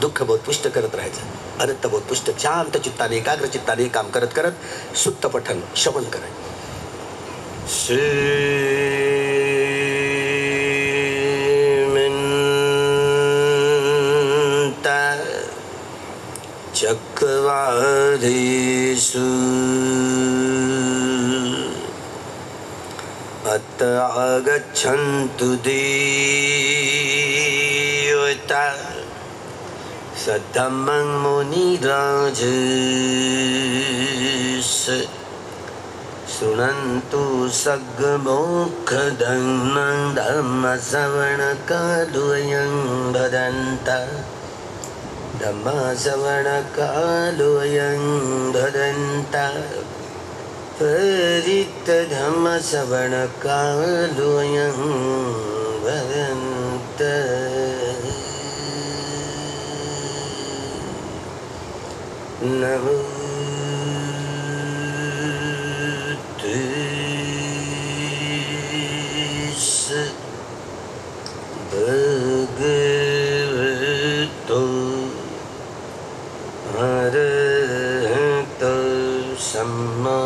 दुःखबोध पुष्ट करत राहायचं. अनित्यबोध पुष्ट शांत चित्ताने एकाग्र चित्ताने काम करत करत सुत्त पठण श्रवण करायचं. चक्रवाधीषु अत आगच्छन्तु देवता सद्धम्मं मुनिराज शृण्वन्तु सद्गमुखधम्मं धम्मश्रवणकालोऽयं भदन्तः धम्मश्रवणकालोऽयं भदन्तः परितधम्मश्रवणकालोऽयं भदन्तः। नमो भगवतो अरहतो सम्मा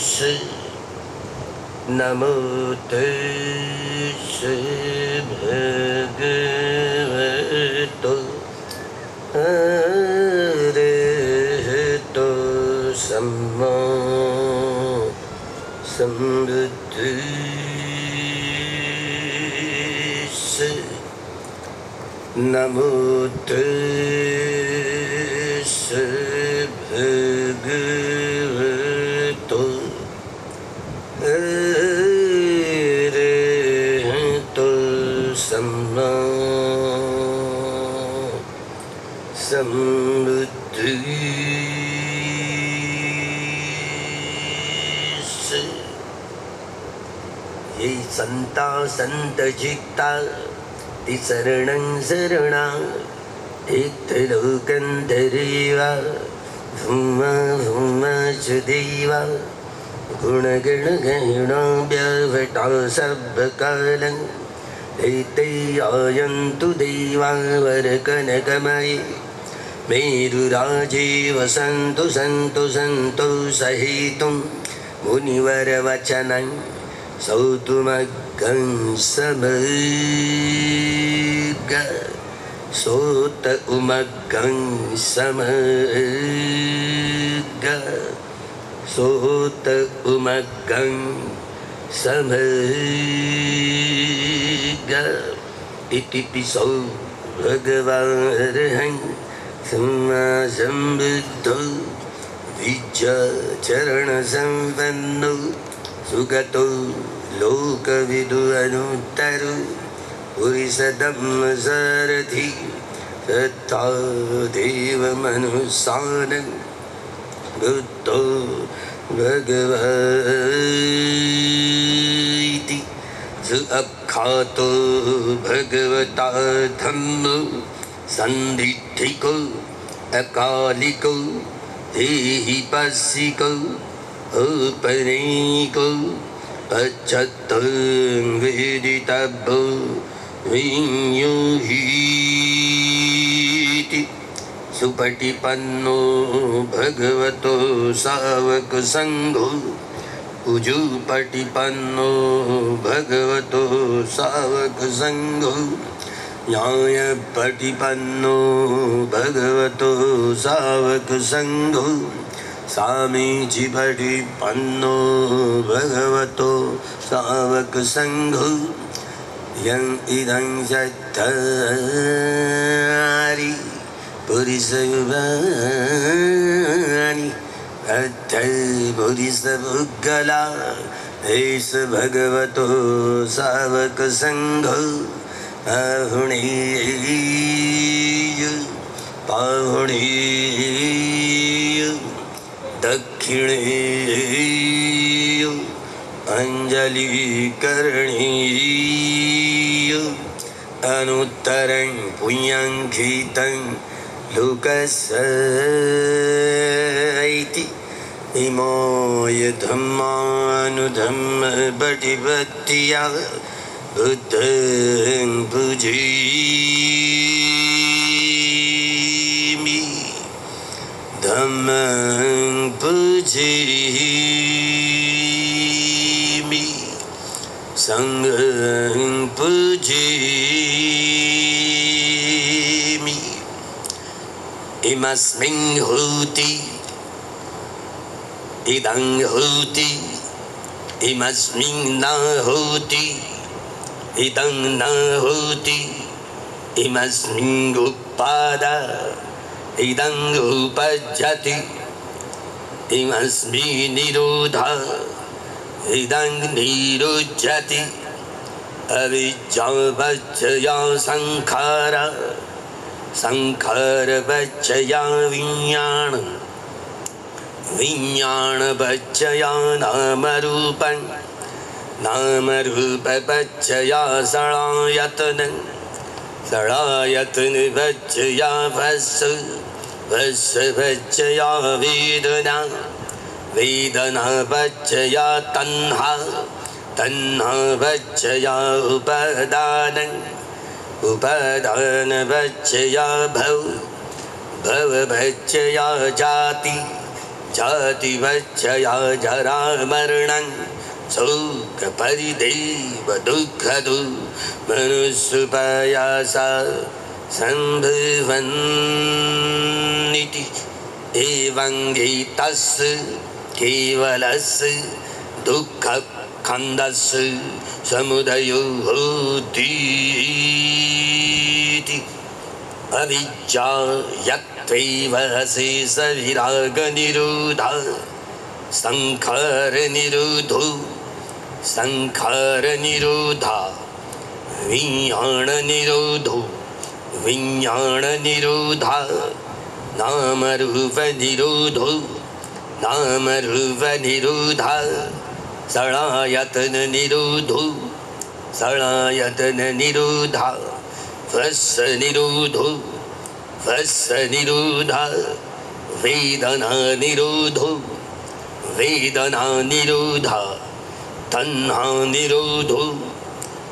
सम्बुद्धिस्स। नमो तस्सै भगवतो अरहतो सम्मा सम्बुद्धिस्स। नमो तस्सै भगवतो अरहतो सम्मा सम्बुद्धिस्स। हे संता संत चित्ता ती शरणं शरणा लोकंधरीवा भूमा भूमाच देवा गुणगण गणाव्यवटा सर्वकालं एते आयन्तु देवा वरकनकमये मेरुराजे वसन्तु सन्तु सन्तु सहितुं मुनिवरवचनं सौतुमग्गं समग्ग सोत उमग्गं समग्ग सोत उमग्गं समग्ग इति पिसौ भगवानर्हं सम्मा सम्बुद्धो विद्याचरणसम्पन्नो सुगतो लोकविदु अनुत्तरो पुरुषधम्मसारथि तथा देवमनुसानं बुद्धो भगवति सुअख्यातो भगवता धम्मो सन्दिठिको अकालिको देहि पस्सिको औपनैको पश्चात्तं वेदितव्यो विनियोहीति सुपटिपन्नो भगवतो सावकसङ्घो उजुपटिपन्नो भगवतो सावकसङ्घो न्यायपटिपन्नो भगवतो सावकसङ्घो सामीचिपटिपन्नो भगवतो सावकसङ्घो यं इदं चत्तारि पुरुषयुगानि अद्धै पुरुषपुद्गला एष भगवतो सावकसङ्घो आहुणेय पाहुणेय दक्षिणेय अंजलिकरणेय अनुत्तरं पुण्यङ्खितं लोकस्यैति इमोय धम्मानुधम्मपटिपत्त्या बुद्धं पूजयामि धम्मं पूजयामि संघं पूजयामि इमस्मिन् होति इदं होति इमस्मिन् न होति इदं न होति इमस्मिन् उपादा इदं उपजति इमस्मिन् निरोधा इदं निरुज्यति अविद्यावच्चया संखारा संखारवच्चया विज्ञानं विज्ञानवच्चया नामरूपं नामरूपवच्चया सलायतनं सलायतनवच्चया भस्सवच्चया वेदना वेदनावच्चया तन्हा तन्हावच्चया उपादानं उपादानवच्चया भव भववच्चया जाति जातिवच्चया जरा मरणं शोकपरिदेव दुःखदो मनुष्यप्रयासा सम्भवन्निति एवं गीतस्य केवलस्य दुःखखण्डस्य समुदयो होतीति अविद्या यत्त्वैव शेषविरागनिरोधा संखारनिरोधो संखारनिरोधा विज्ञाननिरोधो विज्ञाननिरोधा नामरूपनिरोधो नामरूपनिरोधा सळायतन निरोधो सळायतन निरोधा वत्स निरोधो वत्स निरोधा वेदना निरोधो वेदना निरोधा तन्हा निरोधो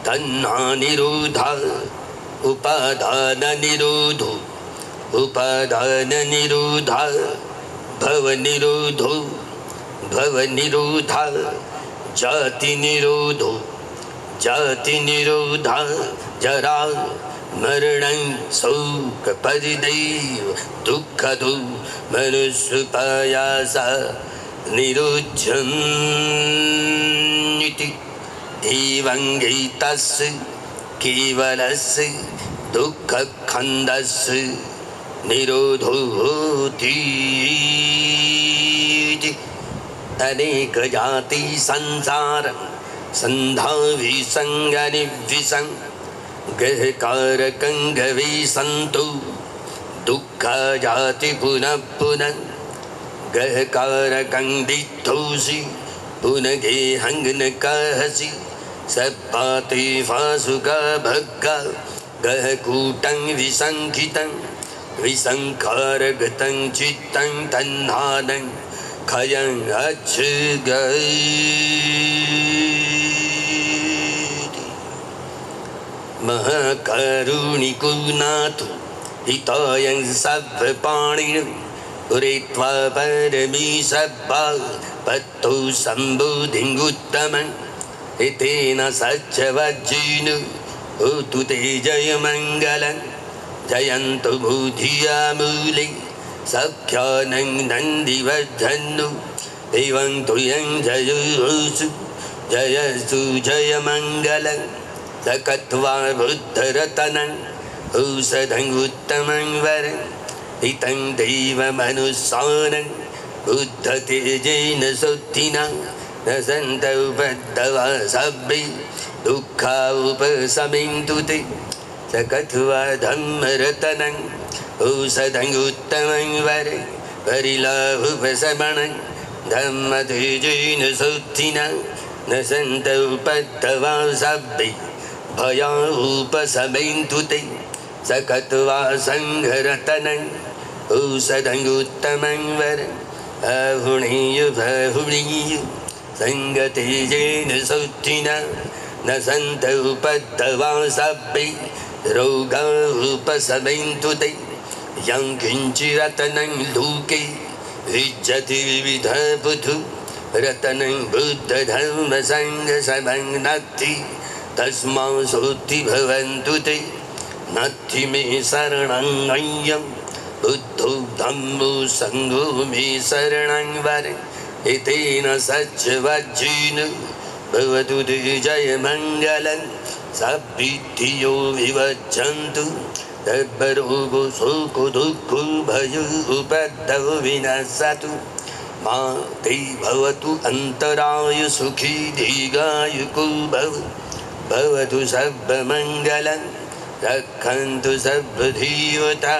तन्हा निरोधा उपादान निरोधो उपादान निरोधा भव निरोधो भव निरोधा जाति निरोधो जाति निरोधा जरा मरणं शोक परिदेव दुःखदो मनुष्यपायासा निरुध्यन्ति एवं गीतस्य केवलस्य दुःखखण्डस्य निरोधो होति। अनेक जाति संसार संधावि संगनिविसं गहकारकं गवि संतु दुःख जाति पुनः पुनः गहकारकं दिद्धोसि पुनः गेहं न कहसि सपाति फासुका भग्गा गहकूटं विसंखितं विसंखारगतं चित्तं तन्नादं खयं अच्छगति महाकरुणिको नाथो हितायं सर्वपाणिनं पुरेत्वा परमीशब्बा पत्तो सम्बुधिङ्गुत्तमं हितेन सच्चवज्जीन होतु ते जयमङ्गलं जयन्तु बुद्धियामूले सख्यानं नन्दिवर्धन्नु एवं तुयं जयोसु जयसु जयमङ्गलं सकत्वा बुद्धरतनं औषधं उत्तमं वरं हितं देवमनुसानं बुद्धतेजेन शुद्धिना न सन्तौ बद्धवा सभ्ये दुःखा उपशमिन्तु ते सकत्वा धम्मरतनं औषधं उत्तमं वरं परिलाभोपशमनं धम्मतेजेन शुद्धिना न सन्तौ बद्धवा सभ्ये भया उपशमयन्तु ते सकत्वा सङ्घरतनं औषधं उत्तमं वरं बहुणीय बहुणीय सङ्गतेजेन शुद्धिना न सन्तौ बद्धवा सभ्ये रोगा उपशमयन्तु ते यं किञ्चिरतनं लोके विज्जति विधपुथु रतनं बुद्धधर्मसङ्घसमं नत्थि तस्मा सोत्ति भवन्तु ते नत्थि मे शरणं अय्यं बुद्धो धम्मो सङ्घो मे शरणं वरं हितेन सच्चवज्जेन भवतु ते जयमङ्गलं सद्विद्धियो विवज्जन्तु तद्भरोगो शोको दुःखो भयो उपद्रवो विनश्यतु मा ते भवतु अन्तराय सुखी दीर्घायुको भवतु सर्वमङ्गलं रक्षन्तु सर्वधीवता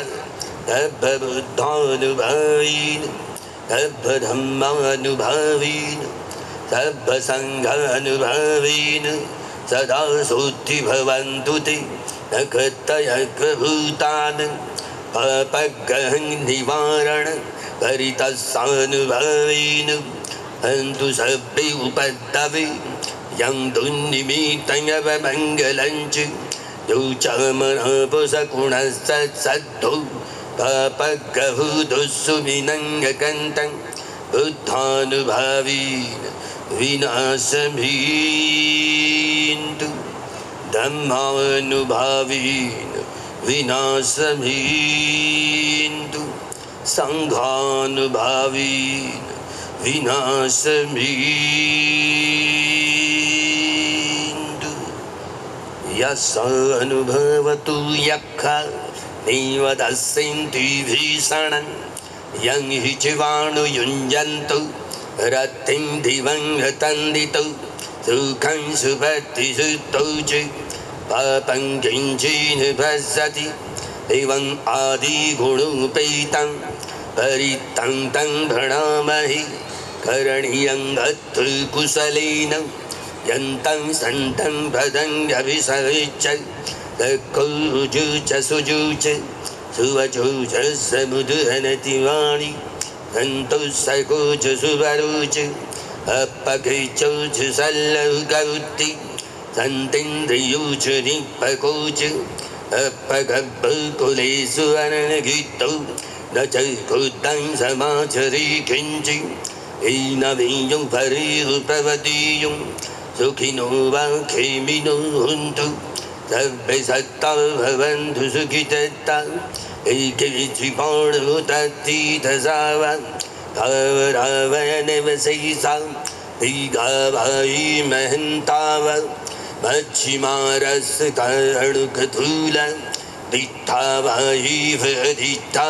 सर्वबुद्धानुभावेन सर्वधर्मानुभावेन सर्वसङ्घानुभावेन सदा शुद्धि भवन्तु ते नखतयभूतान् पापग्रहं निवारणं परितस्सानुभावेन हन्तु सर्वे उपद्रवे यं दुर्निमित्तमङ्गलं च यो च मनःपुषकुणस्तत्सद्धो पापग्रहूदुःसुविनङ्गकन्तं बुद्धानुभावेन विनाशमीन्तु धम्मानुभावेन विनाशमीन्तु सङ्घानुभावेन विनाशमीन्तु यस अनुभवतु यक्ष नैव दस्यन्ति भीषणं यं हि जीवाणु युञ्जन्तु रतिं दिवं हतन्दितौ सुखं सुभक्तिशुद्धौ च पापं किञ्चिन् भजति एवम् आदिगुणोपेतं परितं तं भणामहि करणीयं कुशलेन यन्तं सन्तं पदं तक्कौजु च सुजु च सुवचु च समुदहनतिवाणि सन्तु सको च सुवरु च अपकृचौ च सल्लौकौति सन्तीन्द्रियौ च निपको च अपगब्बकुलेषु अननगितौ न च कृतं समाचरि किञ्चित् एनमेयं परिरुपवतीयं सुखिनो वा खेमिनो हुन्तु सर्वे सत्ता भवन्तु सुखितत्ता एकविचिपाणुततीतसावान् कावरावयनवशैसा दीघावायि महन्ताव मच्छिमारस्कणुकथूल दिट्ठावायि वदिट्ठा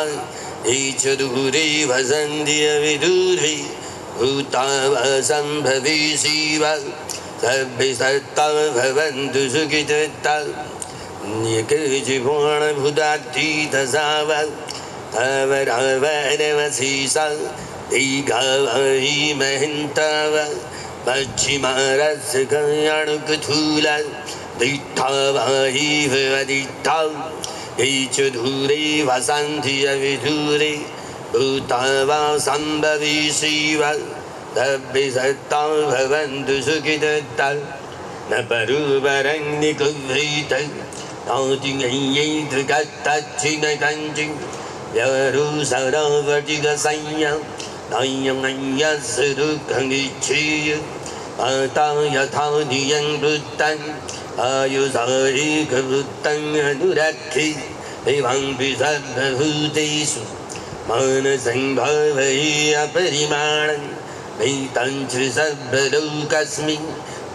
एच दूरे वसन्ति विदूरे भूतावसम्भवे शिव सर्वे सत्ता भवन्तु सुखितत्ता एकजिवाणभूतातीतसाव अवरावनवशेषा दीघावायि महन्ताव मच्छिमारस्कणुकथूल दिट्ठावायि वदिट्ठा एच दूरे वसन्ति विदूरे भूतावसम्भवे शिव सर्वे सत्ता भवन्तु सुखितत्ता न परुवरं निकुभ्रीत नातिगयैतृकत्तच्छिनकञ्चिं व्यवरु सरावटिगसंयं नय्यमय्यस्य दुःखमिच्छेय माता यथा धियं वृत्तम् आयुषारिकवृत्तम् अनुरक्षे एवंपि सर्वभूतेषु मानसं भावये अपरिमाणं भीतं च सर्वलोकस्मिन्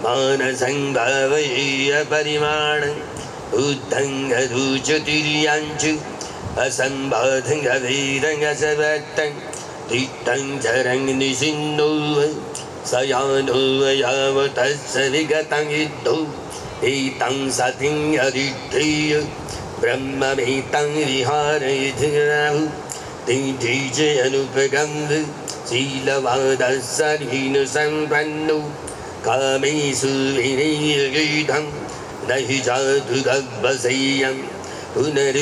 मानसं भावये अपरिमाणं बुद्धं गरुचतुर्यं च असम्बाधं अवेदं असवर्तं दिट्टं चरं निषिन्नो स यानो यावतस्य विगतं युद्धो एतं सतिं अदिष्ठेय ब्रह्ममेतं विहारयितुराहु तेज अनुपगम्भ शीलवादस्सर्हीनसम्पन्नो कामेषु विनिर्गीतं न हि जातु गब्बसेयं पुनरीतेन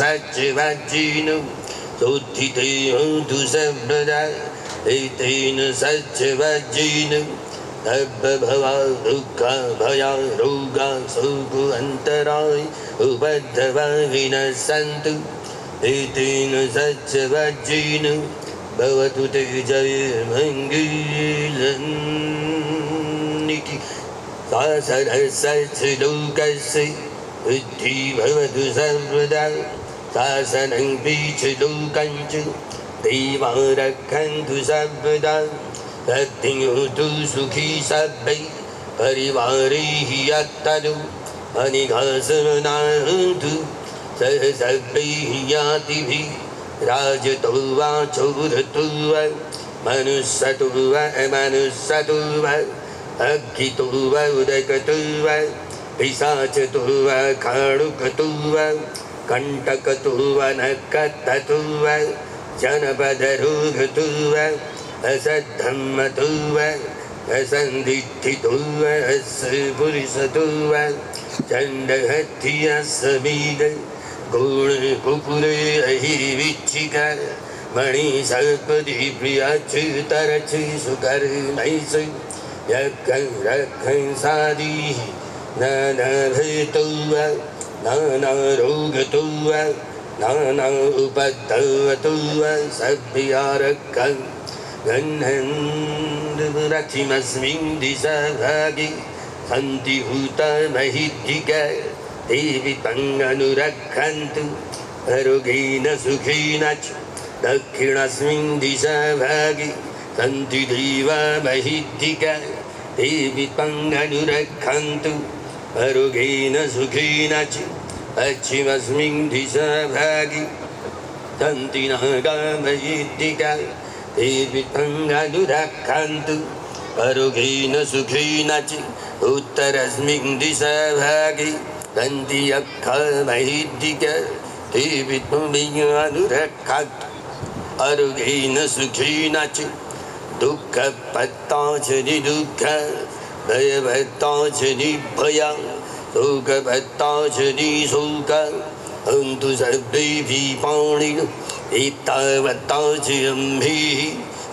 सच्चवज्जिनो सोत्थिते होतु सर्वदा एतेन सच्चवज्जिनो सर्वभवा दुःखा भया रोगा शोको अन्तराय उपद्रवा विनश्यन्तु एतेन सच्चवज्जिन भवतु ते जयमङ्गलन्निति शासनस्य लोकस्य बुद्धि भवतु सर्वदा शासनं पीछलोकं च देवा रक्षन्तु सर्वदा तु सुखी सभ्यै परिवारे हि यत्तनु अनिघासनान्तु सह सभ्यैः यातिभिः राजतो वा चोरतो वा मनुष्यतो वा अमनुष्यतो वा अग्गितो वा उदकतो वा पिशाचतो वा खाणुकतो वा कण्टकतो वा नकततो वा जनपदरोगतो वा असद्धम्मतो वा असन्दिष्ठितो वा पुरुषतो वा चण्डहत्यसमीद गुणकुकुरे अहिर्विच्छिका मणिसर्पदिप्रियाच्युतरचि सुकर्मैषु यज्ञं रक्षं सादिः नानाभयतो वा नानारोगतो वा नाना उपद्रवतो वा सभ्यारक्षं गह्नन्रक्षिमस्मिन् दिशभागे सन्ति भूतमहिद्धिका देवी तङ्गनुरक्षन्तु आरोग्येन सुखेन च दक्षिणस्मिन् दिशभागे सन्ति देवामहिद्धिका देवी तङ्गनुरक्षन्तु आरोग्येन सुखेन च पश्चिमस्मिन् दिशभागे सन्ति नागामहिद्धिका देवी तङ्गनुरक्षन्तु आरोग्येन सुखेन च उत्तरस्मिन् दिशभागे सन्ति यक्षमहिद्धिका देवी तङ्गनुरक्षन्तु आरोग्येन सुखीनाचे दुःख पत्ताचे दुःख भय भत्ताचे भया सुख भत्ताचे सुख हंतु सर्वे पाणिनु एतावत्ताचे अंभी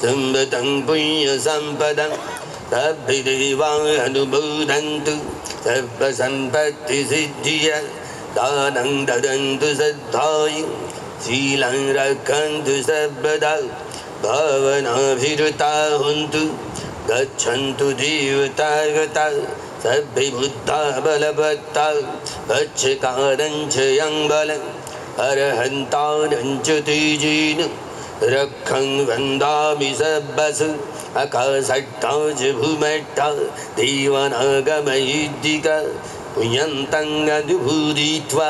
संपदं पुण्य संपदं सर्वे देवा अनुमोदन्तु सर्व संपत्ति सिद्धिया दानं ददन्तु सद्धाय शीलं रक्षन्तु सर्वदा भावनाभिरुता हन्तु गच्छन्तु देवता गता सर्वे बुद्धा बलवत्ता गच्छकारञ्च यं बलम् अरहन्तारञ्च तेजेन रक्षं वन्दामि सर्वसु आकाशट्टाच भूमट्टा देवानागमयिद्दिका पुण्यन्तं अनुभूदित्वा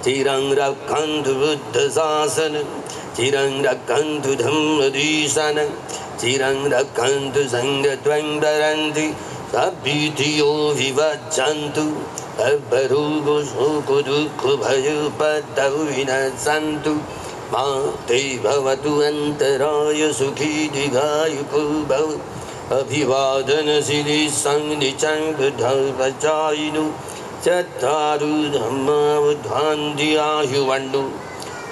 चिरं रक्षन्तु बुद्धशासनं चिरं रक्षन्तु धम्मदेशनं चिरं रक्षन्तु सङ्गत्वं धरन्ति सद्भिधियो विवज्जन्तु सर्वरोगो शोको दुःखो भयोपद्रव विनशन्तु मा ते भवतु अन्तराय सुखी दीर्घायुको भव अभिवादनशीली संनिचं बुद्धवचायिनो चत्वारो धम्मा बुद्धान्ति आयुवन्नो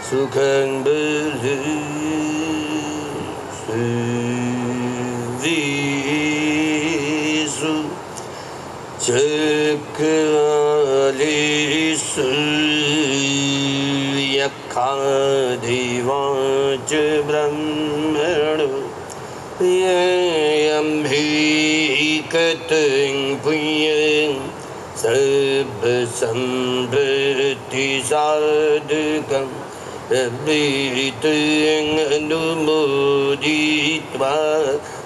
सुखं बुद्धिषु चक्रालेषु यक्षादेवाच ब्रह्मणो यम्भिकतं पुण्यं सर्वसम्पत्तिसाधकं रवितं अनुमोदित्वा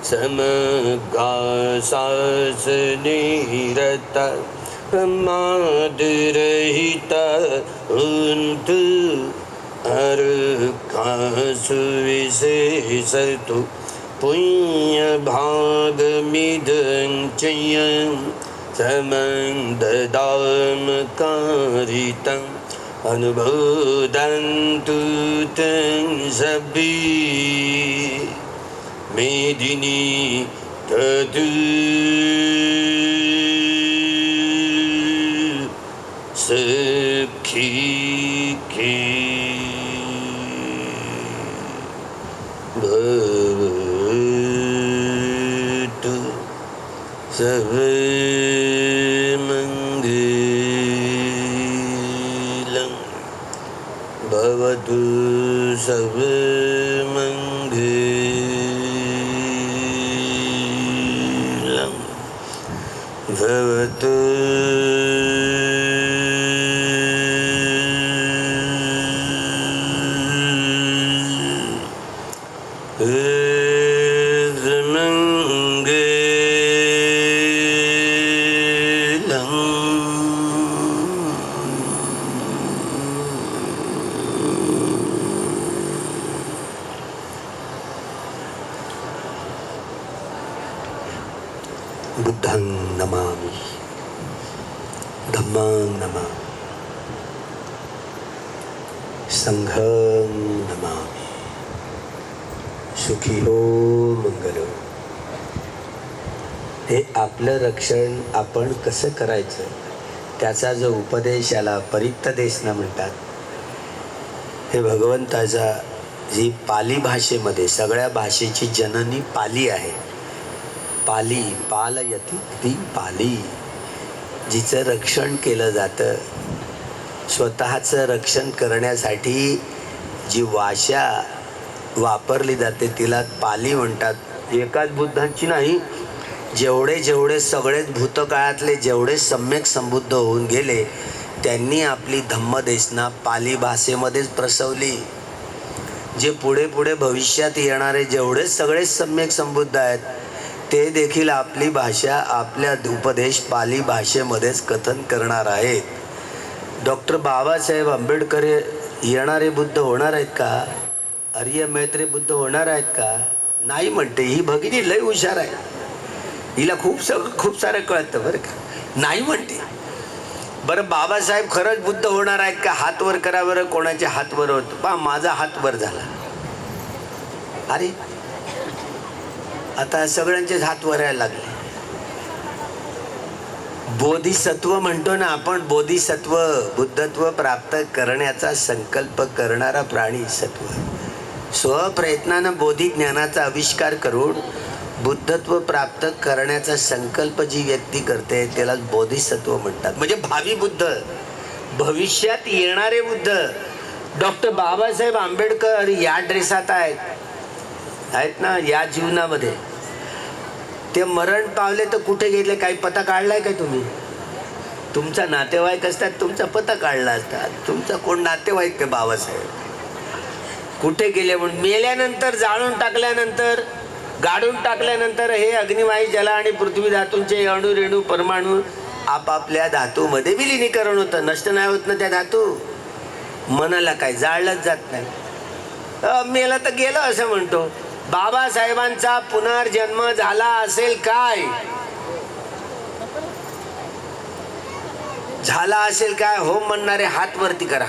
समगाशासनिरता प्रमादरहिता हन्तु अर्कासु विशेषतु पुण्यभागमिदं च यं समं ददामकारितम् अनुमोदन्तु तं सभि मेदिनी तदु सखी के भवतु सर्वमङ्गलं भवतु सर्वमङ्गलं भवतु बुद्धं नमामि धम्मं नमामि संघं नमामि सुखी हो मंगलो. हे आपलं रक्षण आपण कसं करायचं त्याचा जो उपदेश याला परित्तदेशना म्हणतात. हे भगवंताचा जी पाली भाषेमध्ये सगळ्या भाषेची जननी पाली आहे. पाली पालयती ती पाली, जिचं रक्षण केलं जातं. स्वतःचं रक्षण करण्यासाठी जी भाषा वापरली जाते तिला पाली म्हणतात. एकाच बुद्धांची नाही, जेवढे जेवढे सगळेच भूतकाळातले जेवढे सम्यक संबुद्ध होऊन गेले त्यांनी आपली धम्मदेशना पाली भाषेमध्येच प्रसवली. जे पुढे पुढे भविष्यात येणारे जेवढे सगळे सम्यक संबुद्ध आहेत ते देखील आपली भाषा आपल्या उपदेश पाली भाषेमध्येच कथन करणार आहेत. डॉक्टर बाबासाहेब आंबेडकर येणारे बुद्ध होणार आहेत का? आर्य मैत्री बुद्ध होणार आहेत का? नाही म्हणते. ही भगिनी लय हुशार आहे, हिला खूप सारं कळतं बरं का. नाही म्हणते. बरं बाबासाहेब खरंच बुद्ध होणार आहेत का? हात वर करा बरं. कोणाचे हात वर होत? पहा माझा हात वर झाला. अरे आता सगळ्यांचेच हात वरायला लागले. बोधिसत्व म्हणतो ना आपण, बोधिसत्व बुद्धत्व प्राप्त करण्याचा संकल्प करणारा प्राणी सत्व. स्वप्रयत्नानं बोधी ज्ञानाचा आविष्कार करून बुद्धत्व प्राप्त करण्याचा संकल्प जी व्यक्ती करते त्याला बोधिसत्व म्हणतात. म्हणजे भावी बुद्ध, भविष्यात येणारे बुद्ध. डॉक्टर बाबासाहेब आंबेडकर या ड्रेसात आहेत ना, या जीवनामध्ये. ते मरण पावले तर कुठे गेले काही पता काढलाय काय तुम्ही? तुमचा नातेवाईक असतात, तुमचा पता काढला असतात. तुमचा कोण नातेवाईक का बाबासाहेब? कुठे गेले म्हणून. मेल्यानंतर, जाळून टाकल्यानंतर, गाडून टाकल्यानंतर हे अग्निवायू जल आणि पृथ्वी धातूंचे अणु रेणू परमाणू आपापल्या धातूमध्ये विलिनीकरण होतं. नष्ट नाही होत ना त्या धातू. मनाला काय जाळलंच जात नाही. मेला तर गेलं असं म्हणतो. बाबासाहेबांचा पुनर्जन्म झाला असेल काय? झाला असेल काय? हो म्हणणारे हात वरती करा.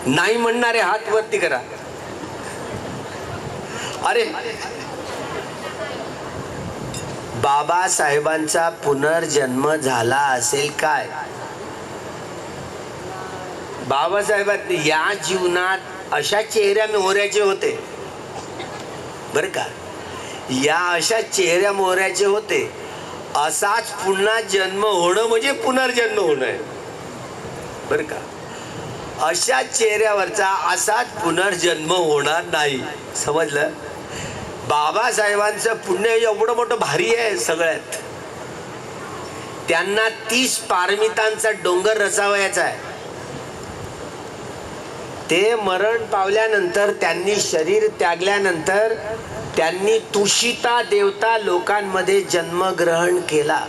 नाही म्हणणारे हात वरती करा. अरे बाबासाहेबांचा पुनर्जन्म झाला असेल काय? बाबासाहेबांनी या जीवनात अशा चेहऱ्या मोहऱ्याचे होते बर का. या अशा चेहऱ्या मोहऱ्याचे होते. असाच पुन्हा जन्म होणं म्हणजे पुनर्जन्म होणं आहे बर का. अशा चेहऱ्यावरचा असाच पुनर्जन्म होणार नाही. समजलं? बाबासाहेबांचं पुण्य एवढं मोठं भारी आहे सगळ्यात. त्यांना 30 पारमितांचा डोंगर रचावयाचा आहे. ते मरण पावल्यानंतर, त्यांनी शरीर त्यागल्यानंतर त्यांनी तुषिता देवता लोकांमध्ये जन्मग्रहण केला.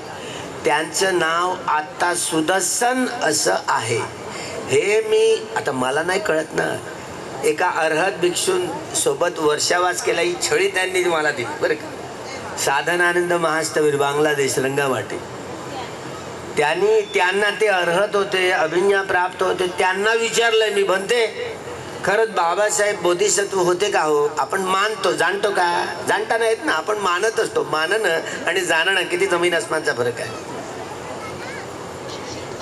त्यांचं नाव आता सुदर्शन असं आहे. हे मी आता मला नाही कळत ना. एका अर्हत भिक्षून सोबत वर्षावास केला, ही छडी त्यांनी मला दिली बरं का. साधनानंद महास्तवीर, बांगलादेश, रंगामाटी. त्यांना ते अर्हत होते, अभिज्ञा प्राप्त होते. त्यांना विचारलंय मी, म्हणते खरंच बाबासाहेब बोधिसत्व होते का हो? आपण मानतो, जाणतो का? जाणता नाहीत ना, आपण मानत असतो. मानणं आणि जाणणं किती जमीन आसमानचा फरक आहे.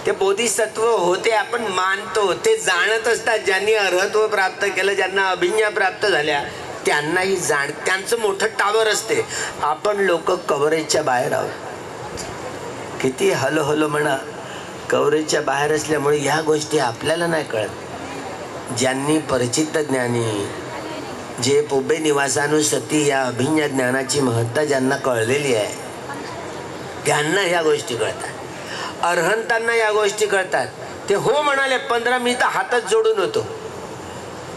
ते बोधिसत्व होते आपण मानतो, ते जाणत असतात. ज्यांनी अर्हत्व प्राप्त केलं, ज्यांना अभिज्ञा प्राप्त झाल्या, त्यांनाही त्यांचं मोठं टावर असते. आपण लोक कव्हरेजच्या बाहेर आहोत. किती हलो हलो म्हणा, कव्हरेजच्या बाहेर असल्यामुळे ह्या गोष्टी आपल्याला नाही कळत. ज्यांनी परिचित ज्ञानी, जे पुबे निवासानुसती या अभिज्ञा ज्ञानाची महत्ता ज्यांना कळलेली आहे, त्यांना ह्या गोष्टी कळतात. अर्हंतांना या गोष्टी कळतात. ते हो म्हणाले 15, मी तर हातच जोडून होतो.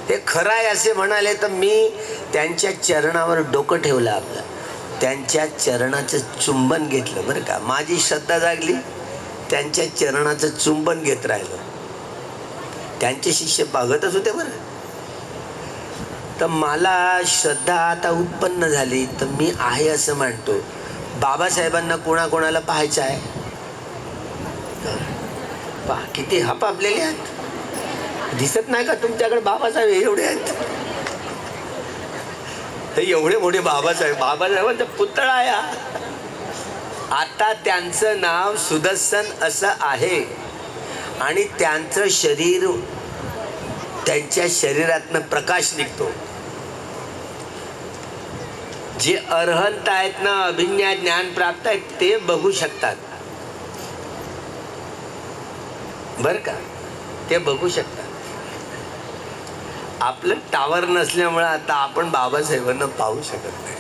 हे खरं आहे असे म्हणाले तर मी त्यांच्या चरणावर डोकं ठेवलं आपलं. त्यांच्या चरणाचं चुंबन घेतलं बरं का. माझी श्रद्धा जागली, त्यांच्या चरणाचं चुंबन घेत राहिलं. त्यांचे शिष्य बघतच होते बरं. तर मला श्रद्धा आता उत्पन्न झाली, तर मी आहे असं मानतो. बाबासाहेबांना कोणाकोणाला पाहायचं आहे? पहा किती हपापलेले आहेत. दिसत नाही का तुमच्याकडे बाबासाहेब एवढे आहेत? एवढे मोठे बाबासाहेबांचा पुतळा आहे. आता त्यांचं नाव सुदर्शन असं आहे आणि त्यांचं शरीर, त्यांच्या शरीरातनं प्रकाश निघतो. जे अर्हंत आहेत ना, अभिज्ञा ज्ञान प्राप्त आहेत, ते बघू शकतात बर का. ते बघू शकतात. आपलं टावर नसल्यामुळे आता आपण बाबासाहेबांना पाहू शकत नाही.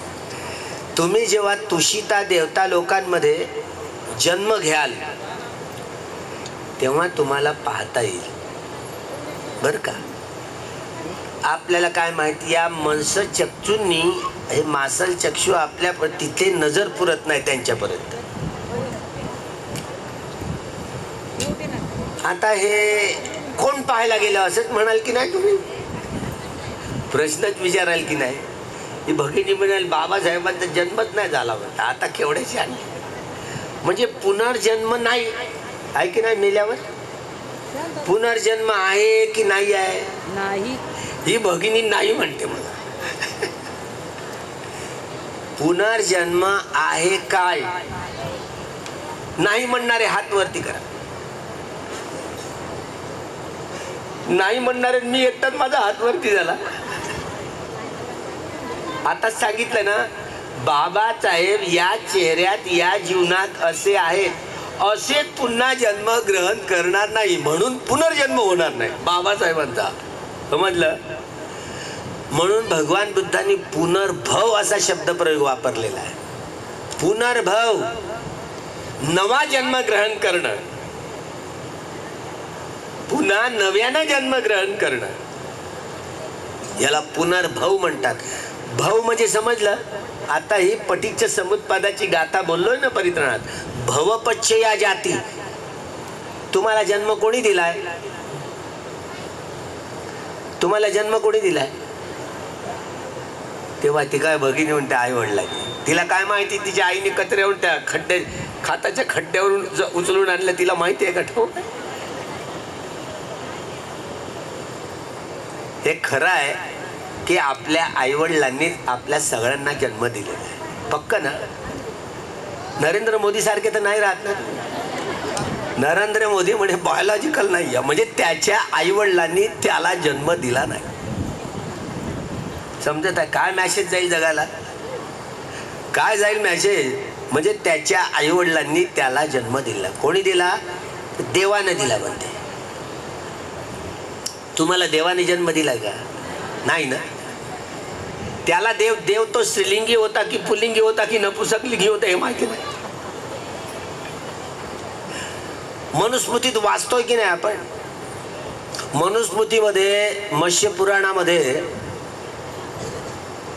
तुम्ही जेव्हा तुषिता देवता लोकांमध्ये जन्म घ्याल तेव्हा तुम्हाला पाहता येईल बर का. आपल्याला काय माहिती, या मनस चक्षूंनी, हे मासल चक्षु आपल्या तिथे नजर पुरत नाही त्यांच्यापर्यंत. आता हे कोण पाहायला गेलं असंच म्हणाल की नाही तुम्ही? प्रश्नच विचाराल की नाही? ही भगिनी म्हणाल बाबासाहेबांचा जन्मच नाही झाला होता. आता केवढ्याशी आले म्हणजे पुनर्जन्म नाही आहे की नाही? मेल्यावर पुनर्जन्म आहे की नाही आहे? नाही. ही भगिनी नाही म्हणते मला. पुनर्जन्म आहे काय नाही म्हणणारे हात वरती करा. नाही म्हणणारे मी एकटाच माझा हात वरती झाला. आता सांगितलं ना, बाबासाहेब या चेहऱ्यात या जीवनात असे आहेत, असे पुन्हा जन्म ग्रहण करणार नाही, म्हणून पुनर्जन्म होणार नाही बाबासाहेबांचा. समजलं? म्हणून भगवान बुद्धांनी पुनर्भव असा शब्दप्रयोग वापरलेला आहे. पुनर्भव, नवा जन्म ग्रहण करणं, पुन्हा नव्यानं जन्म ग्रहण करणं, याला पुनर्भव म्हणतात. भव म्हणजे समजलं? आता ही पटीच्च समुत्पादाची गाथा बोललोय ना परित्राणात. भवपच्य या जाती. तुम्हाला जन्म कोणी दिलाय? तुम्हाला जन्म कोणी दिलाय? तेव्हा ती काय भगिनी म्हणते आई वडिलांनी. तिला काय माहिती तिच्या आईने कचऱ्यावरून त्या खाताच्या खड्ड्यावरून उचलून आणलं, तिला माहिती आहे का? ठोक. हे खरं आहे की आपल्या आईवडिलांनी आपल्या सगळ्यांना जन्म दिलेला आहे. पक्क ना? नरेंद्र मोदी सारखे तर नाही राहत ना. नरेंद्र मोदी म्हणजे बायोलॉजिकल नाही आहे, म्हणजे त्याच्या आईवडिलांनी त्याला जन्म दिला नाही. समजत आहे? काय मॅसेज जाईल जगाला? काय जाईल मॅसेज? म्हणजे त्याच्या आईवडिलांनी त्याला जन्म दिला. कोणी दिला? देवानं दिला म्हणते. तुम्हाला देवाने जन्म दिला का? नाही ना. त्याला देव तो स्त्रीलिंगी होता की पुल्लिंगी होता की नपुंसकलिंगी होता हे माहिती नाही. मनुस्मृतीत वाचतोय की नाही आपण? मनुस्मृतीमध्ये मत्स्य पुराणामध्ये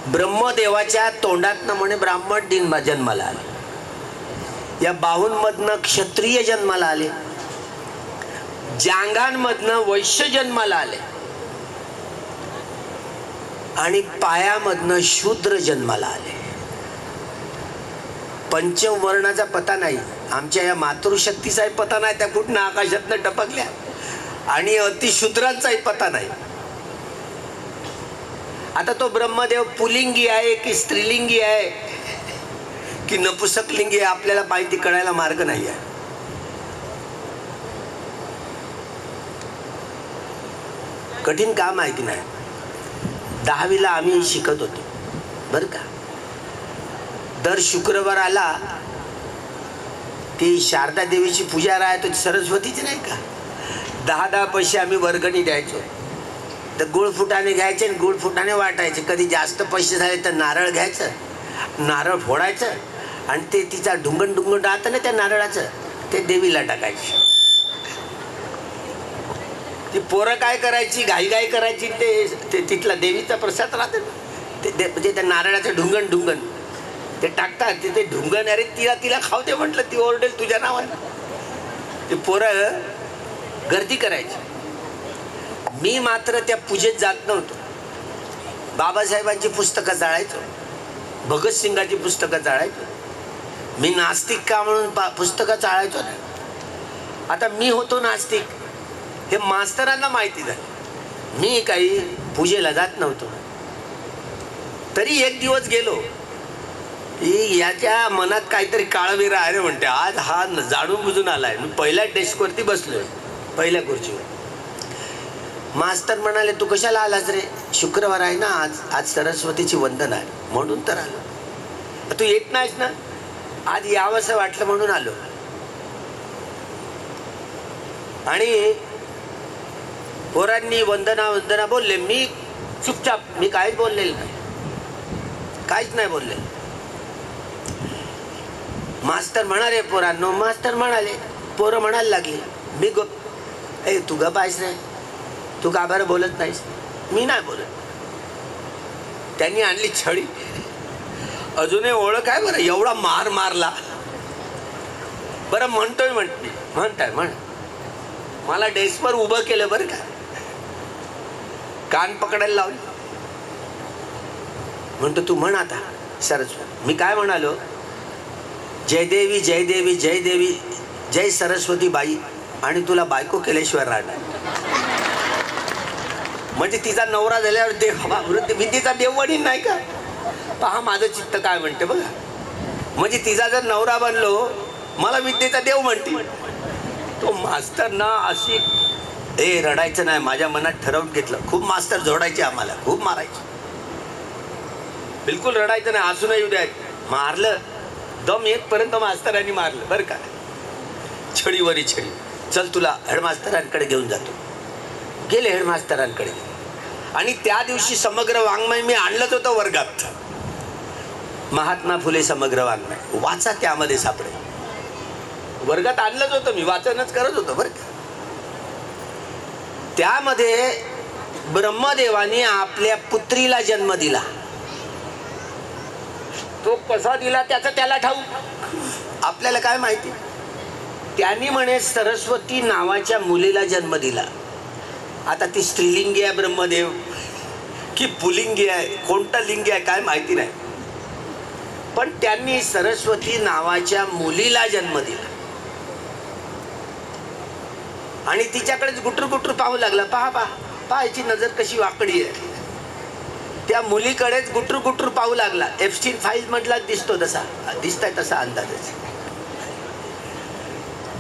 ब्रह्मदेवाच्या तोंडातनं म्हणे ब्राह्मण दिन जन्माला आले, या बाहूंमधनं क्षत्रिय जन्माला आले, जांगांमधनं वैश्य जन्माला आले आणि पायामधनं शूद्र जन्माला आले. पंचवर्णाचा पता नाही. आमच्या या मातृशक्तीचाही पता नाही, त्या कुठनं आकाशातनं टपकल्या, आणि अतिशूद्रांचाही पता नाही. आता तो ब्रह्मदेव पुलिंगी आहे की स्त्रीलिंगी आहे की नपुंसकलिंगी आहे आपल्याला माहिती कळायला मार्ग नाही आहे. कठीण काम आहे की नाही? 10वीला आम्ही शिकत होतो बरं का. दर शुक्रवार आला ती शारदा देवीची पूजा राहतो, सरस्वतीची नाही का. 10 पैसे आम्ही वर्गणी द्यायचो. तर गुळ फुटाणे घ्यायचे आणि गुळ फुटाणे वाटायचे. कधी जास्त पैसे झाले तर नारळ घ्यायचं, नारळ फोडायचं आणि ते तिचा ढुंगण ढुंगण राहतं ना त्या नारळाचं, ते देवीला टाकायचे. ती पोरं काय करायची, घाई करायची, ते तिथला देवीचा प्रसाद राहते ते म्हणजे त्या नारळाचं ढुंगण ढुंगण ते टाकतात. ते ढुंगण, अरे तिला खाऊ दे म्हटलं, ती ओरडेल तुझ्या नावानं. ते पोरं गर्दी करायची. मी मात्र त्या पूजेत जात नव्हतो. बाबासाहेबांची पुस्तकं जाळायचो, भगतसिंगाची पुस्तकं जाळायचो. मी नास्तिक का म्हणून पुस्तकं जाळायचो ना. आता मी होतो नास्तिक हे मास्तरांना माहिती झालं. मी काही पूजेला जात नव्हतो. तरी एक दिवस गेलो, याच्या मनात काहीतरी काळवेरा आहे रे म्हणते. आज हा जाणून बुजून आलाय. मी पहिल्या डेस्कवरती बसलोय, पहिल्या खुर्चीवर. मास्तर म्हणाले तू कशाला आलास रे? शुक्रवार आहे ना आज सरस्वतीची वंदन आहे म्हणून तर आलो. तू येत नाहीस ना? आज यावंसं वाटलं म्हणून आलो. आणि पोरांनी वंदना बोलले. मी चुपचाप, मी काहीच बोललेलं नाही, काहीच नाही बोलले. मास्तर म्हणाले पोरांनो, मास्तर म्हणाले, पोरं म्हणायला लागली. मी तू गप आहेस रे, तू का बरं बोलत नाहीस? मी नाही बोलत. त्यांनी आणली छडी. अजूनही ओळख आहे बरं, एवढा मार मारला. बरं म्हणतोय म्हणताय म्हण. मला डेस्कवर उभं केलं बरं का, कान पकडायला लावले. म्हणतो तू म्हण आता सरस्वती. मी काय म्हणालो? जय देवी जय देवी जय देवी जय सरस्वती बाई, आणि तुला बायको केल्याशिवाय राहणार. म्हणजे तिचा नवरा झाल्यावर देव विद्येचा देव वडील नाही का? पहा माझं चित्त काय म्हणते बघा. म्हणजे तिचा जर नवरा बनलो, मला विद्येचा देव म्हणते. तो मास्तर ना अशी रडायचं नाही, माझ्या मनात ठरवून घेतलं. खूप मास्तर जोडायचे आम्हाला, खूप मारायचे. बिलकुल रडायचं नाही, असू नाही द्याय. मारलं दम येतपर्यंत मास्तरांनी मारलं बरं का. छडीवरी छडी. चल तुला हेडमास्तरांकडे घेऊन जातो. गेले हेडमास्तरांकडे. आणि त्या दिवशी समग्र वाङ्मय मी आणलंच होतं वर्गात. महात्मा फुले समग्र वाङ्मय वाचा, त्यामध्ये सापडेल. वर्गात आणलंच होतं मी, वाचनच करत होतो बरं का. त्यामध्ये ब्रह्मदेवाने आपल्या पुत्रीला जन्म दिला. तो कसा दिला त्याचं त्याला ठाऊक, आपल्याला काय माहिती. त्यांनी म्हणे सरस्वती नावाच्या मुलीला जन्म दिला. आता ती स्त्रीलिंगी आहे ब्रह्मदेव की पुलिंगी आहे, कोणता लिंगी आहे काय माहिती नाही, पण त्यांनी सरस्वती नावाच्या मुलीला जन्म दिला. आणि तिच्याकडेच गुटर गुटर पाहू लागला. पहा याची नजर कशी वाकडी आहे. त्या मुलीकडेच गुटर गुटर पाहू लागला. एफस्टीन फाईल मधला दिसतो तसा, दिसताय तसा अंदाजच.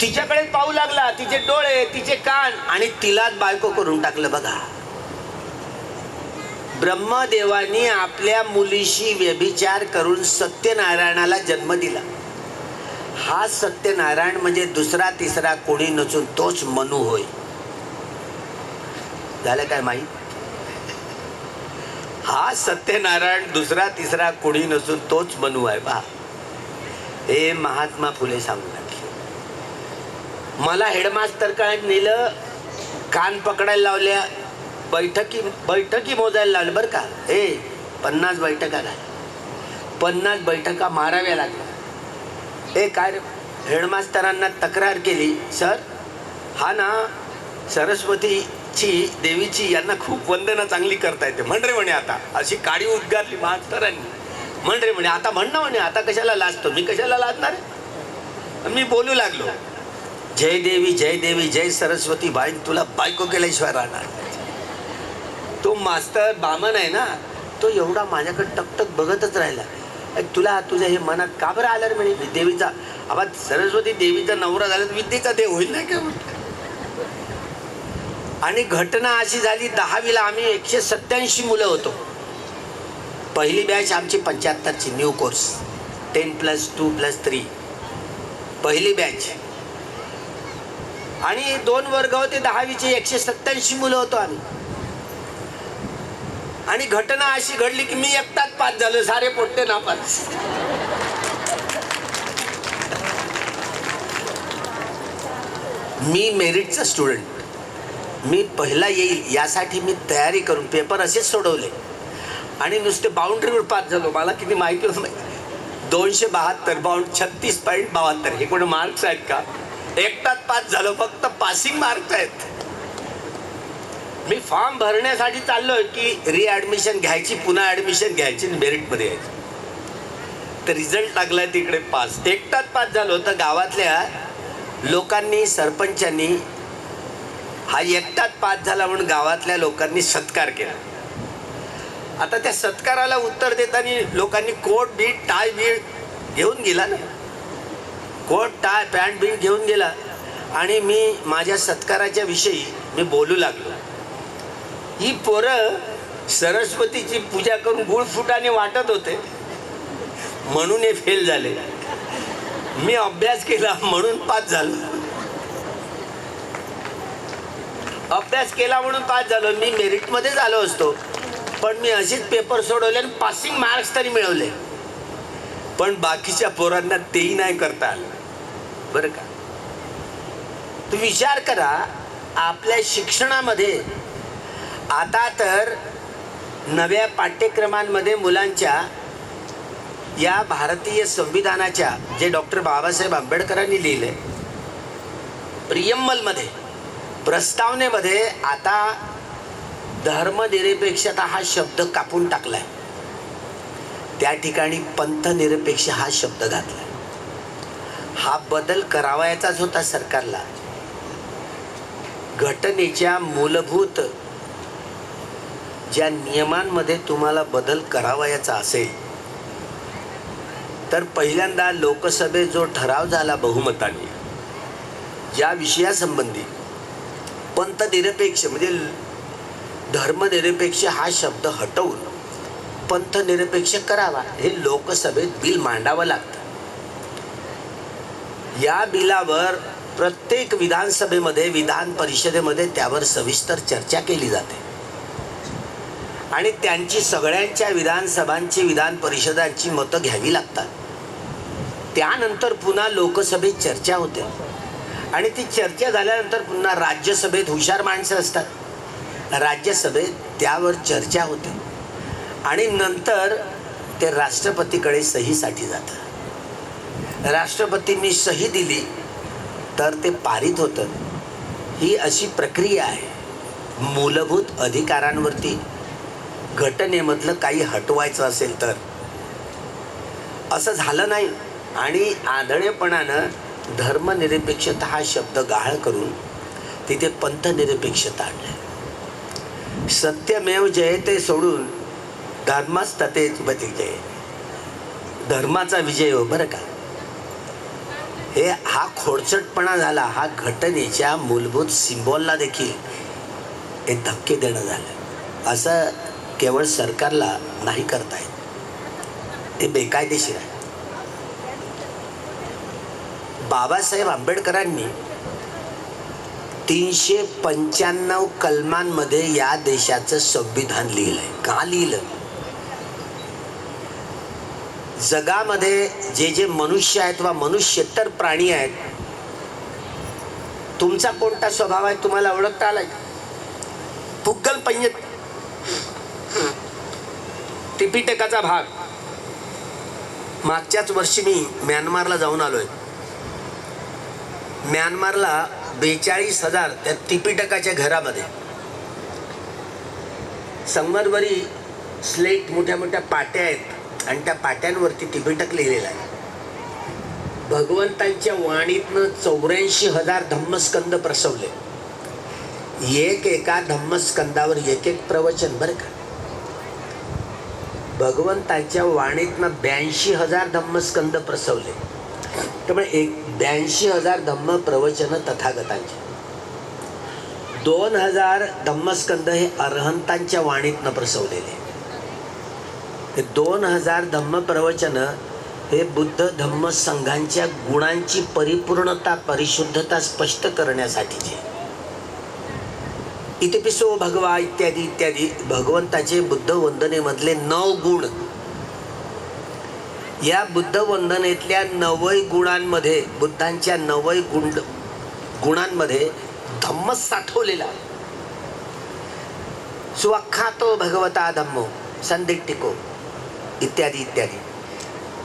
तिच्याकडे पाहू लागला. तिचे डोळे, तिचे कान, आणि तिलाच बायको करून टाकलं बघा. ब्रह्मदेवानी आपल्या मुलीशी व्यभिचार करून सत्यनारायणाला जन्म दिला. हा सत्यनारायण म्हणजे दुसरा तिसरा कोणी नसून तोच मनु होय. झालं काय माहित? हा सत्यनारायण दुसरा तिसरा कोणी नसून तोच मनु आहे. पहा, हे महात्मा फुले सांगू लागले. मला हेडमास्तर काय नेलं, कान पकडायला लावल्या, बैठकी मोजायला लावल्या बरं का. 50 बैठका झाल्या, 50 बैठका माराव्या लागल्या. काय हेडमास्तरांना तक्रार केली, सर हा ना सरस्वतीची देवीची यांना खूप वंदना चांगली करता येते. म्हण रे म्हणे आता. अशी काडी उद्गारली मास्तरांनी. म्हण रे म्हणे आता, म्हणणं म्हणे आता कशाला लाजतो. मी कशाला लाजणार आहे. मी बोलू लागलो, जय देवी जय देवी जय सरस्वती बाई, तुला बायको केल्याशिवाय राहणार. तो मास्तर बामन आहे ना, तो एवढा माझ्याकडे टकटक बघतच राहिला. तुला तुझ्या हे मनात का बरं आलं रे म्हणे. देवीचा आवाज, सरस्वती देवीचा नवरा झाला तर विद्येचा देव होईल नाही का म्हटलं. आणि घटना अशी झाली, 10वीला आम्ही 187 मुलं होतो. पहिली बॅच आमची 75ची न्यू कोर्स, 10+2+3 पहिली बॅच. आणि 2 वर्ग होते 10वीचे, 187 मुलं होतो आम्ही. आणि घटना अशी घडली की मी एकटाच पास झालो, सारे पोट्टे नापास. मी मेरिटचा स्टुडंट, मी पहिला येईल यासाठी मी तयारी करून पेपर असेच सोडवले आणि नुसते बाउंड्रीवर पास झालो. मला किती माहिती होत नाही. 272 बाउंड 36.72 हे कोण मार्क्स आहेत का. एकटाच पास झालो, फक्त पासिंग मार्क्स आहेत. मी फॉर्म भरण्यासाठी चाललोय की रिॲडमिशन घ्यायची, पुन्हा ॲडमिशन घ्यायची, मेरिटमध्ये यायची. तर रिझल्ट लागलाय तिकडे पास. एकटाच पास झालो. तर गावातल्या लोकांनी, सरपंचांनी हा एकटाच पास झाला म्हणून गावातल्या लोकांनी सत्कार केला. आता त्या सत्काराला उत्तर देताना लोकांनी कोट बीट टाय बीट घेऊन गेला ना, कोट टाय पॅन्ट बीट घेऊन गेला. आणि मी माझ्या सत्काराच्या विषयी मी बोलू लागलो. ही पोरं सरस्वतीची पूजा करून गुळफुटाने वाटत होते म्हणून हे फेल झाले. मी अभ्यास केला म्हणून पास झालो. अभ्यास केला म्हणून पास झालो. मी मेरिटमध्येच आलो असतो, पण मी असेच पेपर सोडवले आणि पासिंग मार्क्स तरी मिळवले. पण बाकीच्या पोरांना तेही नाही करता आलं बरं का. तू विचार करा, आपल्या शिक्षणामध्ये आता तर नव्या पाठ्यक्रमांमध्ये मुलांच्या या भारतीय संविधानाच्या, जे डॉक्टर बाबासाहेब आंबेडकरांनी लिहिले, प्रियम्बलमध्ये, प्रस्तावनेमध्ये आता धर्मनिरपेक्षता हा शब्द कापून टाकलाय. त्या ठिकाणी पंथनिरपेक्ष हा शब्द घातलाय. हा बदल करावायचाच होता सरकारला. घटनेच्या मूलभूत ज्या नियमांमध्ये तुम्हाला बदल करावयाचा असेल तर पहिल्यांदा लोकसभेत जो ठराव झाला बहुमताने ज्या विषयासंबंधी पंथनिरपेक्ष म्हणजे धर्मनिरपेक्ष हा शब्द हटवून पंथनिरपेक्ष करावा, हे लोकसभेत बिल मांडावं लागतं. या बिलावर प्रत्येक विधानसभेमध्ये विधान परिषदेमध्ये त्यावर सविस्तर चर्चा केली जाते आणि त्यांची सगळ्यांच्या विधानसभांची विधान परिषदांची मतं घ्यावी लागतात. त्यानंतर पुन्हा लोकसभेत चर्चा होते आणि ती चर्चा झाल्यानंतर पुन्हा राज्यसभेत हुशार माणसं असतात, राज्यसभेत त्यावर चर्चा होते आणि नंतर ते राष्ट्रपतीकडे सहीसाठी जातं. राष्ट्रपतींनी सही दिली तर ते पारित होतं. ही अशी प्रक्रिया आहे. मूलभूत अधिकारांवरती घटनेमधलं काही हटवायचं असेल तर असं झालं नाही आणि आंधळेपणानं धर्मनिरपेक्षता हा शब्द गाळ करून तिथे पंथनिरपेक्षता आणली. सत्यमेव जयते सोडून धर्मस्ततेच जय, धर्माचा विजय हो बरं का. हा खोडचटपणा झाला. हा घटनेच्या मूलभूत सिम्बॉलला देखील हे धक्के देणं झालं. असं केवळ सरकारला नाही करता येत, हे बेकायदेशीर आहे. बाबासाहेब आंबेडकरांनी 395 कलमांमध्ये या देशाचं संविधान लिहिलंय. का लिहिलं? जगामध्ये जे जे मनुष्य आहेत वा मनुष्यतर प्राणी आहेत, तुमचा कोणता स्वभाव आहे तुम्हाला ओळखता आलाय? पुग्गल पंयत त्रिपिटकाचा भाग. मागच्याच वर्षी मी म्यानमारला जाऊन आलोय. म्यानमारला 42,000 त्या त्रिपिटकाच्या घरामध्ये संगमरवरी स्लेट मोठ्या मोठ्या पाट्या आहेत आणि त्या पाट्यांवरती त्रिपिटक लिहिलेलं आहे. भगवंतांच्या वाणीतनं 84,000 धम्मस्कंद प्रसवले. एका धम्मस्कंदावर एक प्रवचन बरं का. भगवंतांच्या वाणीतनं 82,000 धम्मस्कंद प्रसवले. त्यामुळे 82,000 धम्म प्रवचन तथागतांची. 2,000 धम्मस्कंद हे अरहंतांच्या वाणीतनं प्रसवलेले. हे 2,000 धम्म प्रवचन हे बुद्ध धम्म संघांच्या गुणांची परिपूर्णता परिशुद्धता स्पष्ट करण्यासाठीचे. इतिपिसो भगवा इत्यादी इत्यादी भगवंताचे बुद्ध वंदनेमधले 9 गुण. या बुद्ध वंदनेतल्या 9 गुणांमध्ये बुद्धांच्या 9 गुणांमध्ये धम्म साठवलेला. स्वाख्यातो भगवता धम्मो संदिट्टिको इत्यादी इत्यादी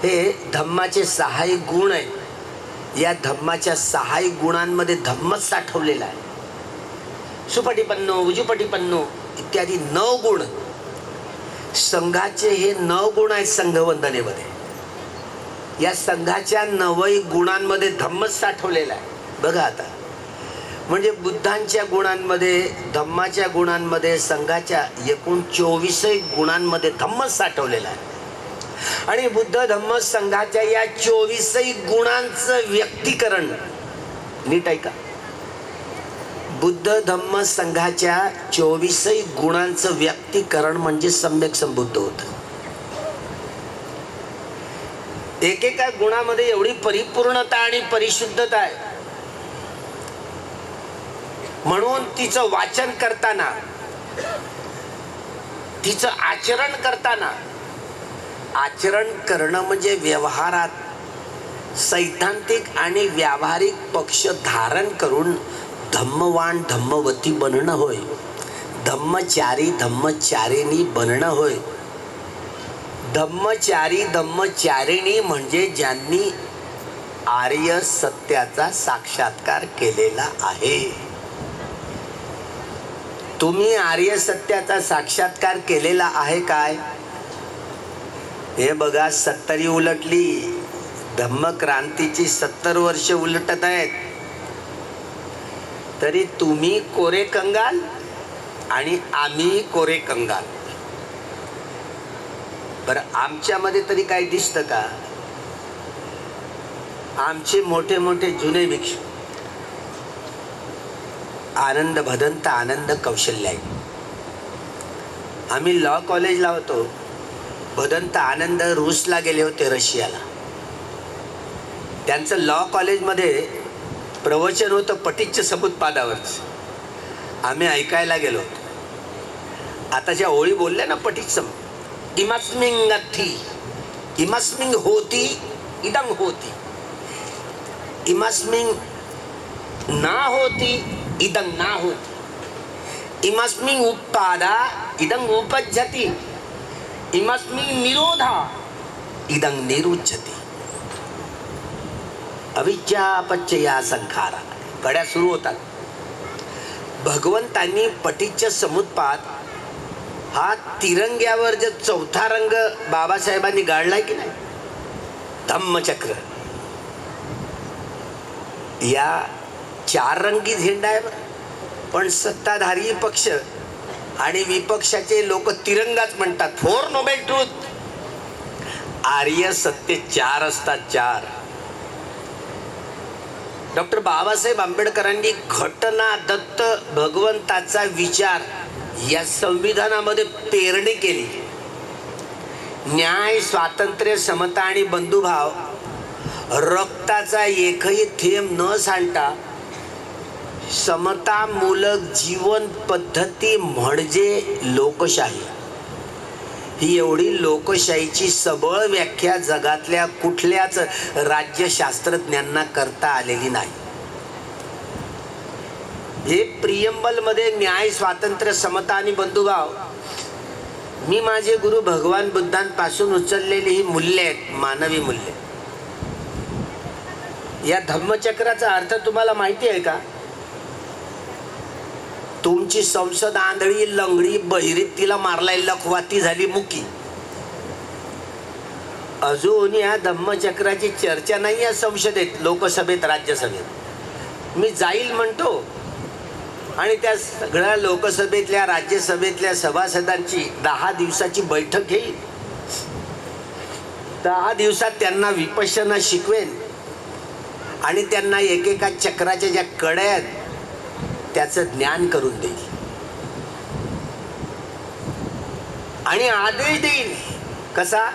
हे धम्माचे 6 गुण आहेत. या धम्माच्या 6 गुणांमध्ये धम्मच साठवलेला आहे. सुपटिपन्नो उजुपटिपन्नो इत्यादी 9 गुण. संघाचे हे 9 गुण आहेत संघवंदनेमध्ये. या संघाच्या 9 गुणांमध्ये धम्मच साठवलेला आहे. बघा आता, म्हणजे बुद्धांच्या गुणांमध्ये धम्माच्या गुणांमध्ये संघाच्या एकूण 24 गुणांमध्ये धम्मच साठवलेला आहे. आणि बुद्ध धम्म संघाच्या या 24 गुणांचं व्यक्तीकरण नीट ऐका. बुद्ध धम्म संघाच्या 24 गुणांचं व्यक्तीकरण म्हणजे सम्यक संबुद्ध होतं. एकेका गुणामध्ये एवढी परिपूर्णता आणि परिशुद्धता आहे, म्हणून तिचं वाचन करताना तिचं आचरण करताना, आचरण करणं म्हणजे व्यवहारात सैद्धांतिक आणि व्यावहारिक पक्ष धारण करून धम्मवान धम्मवती बनणं होय. धम्मचारी धम्मचारिणी बनणं होय. धम्मचारी धम्मचारिणी म्हणजे ज्यांनी आर्य सत्याचा साक्षात्कार केलेला आहे. तुम्ही आर्य सत्याचा साक्षात्कार केलेला आहे काय? हे बघा, 70 उलटली. धम्मक्रांतीची 70 वर्ष उलटत आहेत, तरी तुम्ही कोरे कंगाल. आणि आम्ही कोरे कंगाल. बरं, आमच्यामध्ये तरी काही दिसतं का? आमचे मोठे मोठे जुने भिक्षू आनंद भदंत आनंद कौशल्याय. आम्ही लॉ कॉलेजला होतो. भदंत आनंद रूसला गेले होते, रशियाला. त्यांचं लॉ कॉलेजमध्ये प्रवचन होतं पटीच्य समुत्पादावरच. आम्ही ऐकायला गेलो होतो. आता ज्या ओळी बोलल्या ना पटीच्यम, इमस्मिंग अथी इमस्मिंग होती इदंग होती, इमस्मिंग ना होती इदंग ना होती, इमस्मिंग उत्पादा इदंग उपज्जति, इमस्मिंग निरोधा इदंग निरुच्यति. अविद्या अपचया संखारा कड्या सुरू होतात. भगवंतांनी पटीच्य समुत्पाद हा तिरंग्यावर जो चौथा रंग बाबासाहेबांनी गाळलाय की नाही, धम्मचक्र, या 4 रंगी झेंडा आहे. पण सत्ताधारी पक्ष आणि विपक्षाचे लोक तिरंगाच म्हणतात. 4 नोबेल ट्रूथ. आर्य सत्य 4 असतात, 4. डॉक्टर बाबासाहेब आंबेडकरांनी घटना दत्त भगवंताचा विचार या संविधानामध्ये पेरणी केली. न्याय, स्वातंत्र्य, समता आणि बंधुभाव, रक्ताचा एकही थेंब न सांडता समतामूलक जीवन पद्धती म्हणजे लोकशाही. ही एवढी लोकशाहीची सबळ व्याख्या जगातल्या कुठल्याच राज्यशास्त्रज्ञांना करता आलेली नाही. हे प्रियंबल मध्ये न्याय, स्वातंत्र्य, समता आणि बंधुभाव, मी माझे गुरु भगवान बुद्धांपासून उचललेली ही मूल्य आहेत, मानवी मूल्य. या धम्मचक्राचा अर्थ तुम्हाला माहिती आहे का? तुमची संसद आंधळी, लंगडी, बहिरीत, तिला मारलाय लखवाती झाली मुकी. अजून या धम्मचक्राची चर्चा नाही या संसदेत, लोकसभेत, राज्यसभेत. मी जाईल म्हणतो आणि त्या सगळ्या लोकसभेतल्या, राज्यसभेतल्या सभासदांची 10 दिवसाची बैठक घेईल. 10 दिवसात त्यांना विपश्यना शिकवेन आणि त्यांना एकेका चक्राच्या ज्या कड्या आहेत त्याचं ज्ञान करून देईल आणि आदेश देईल. कसा?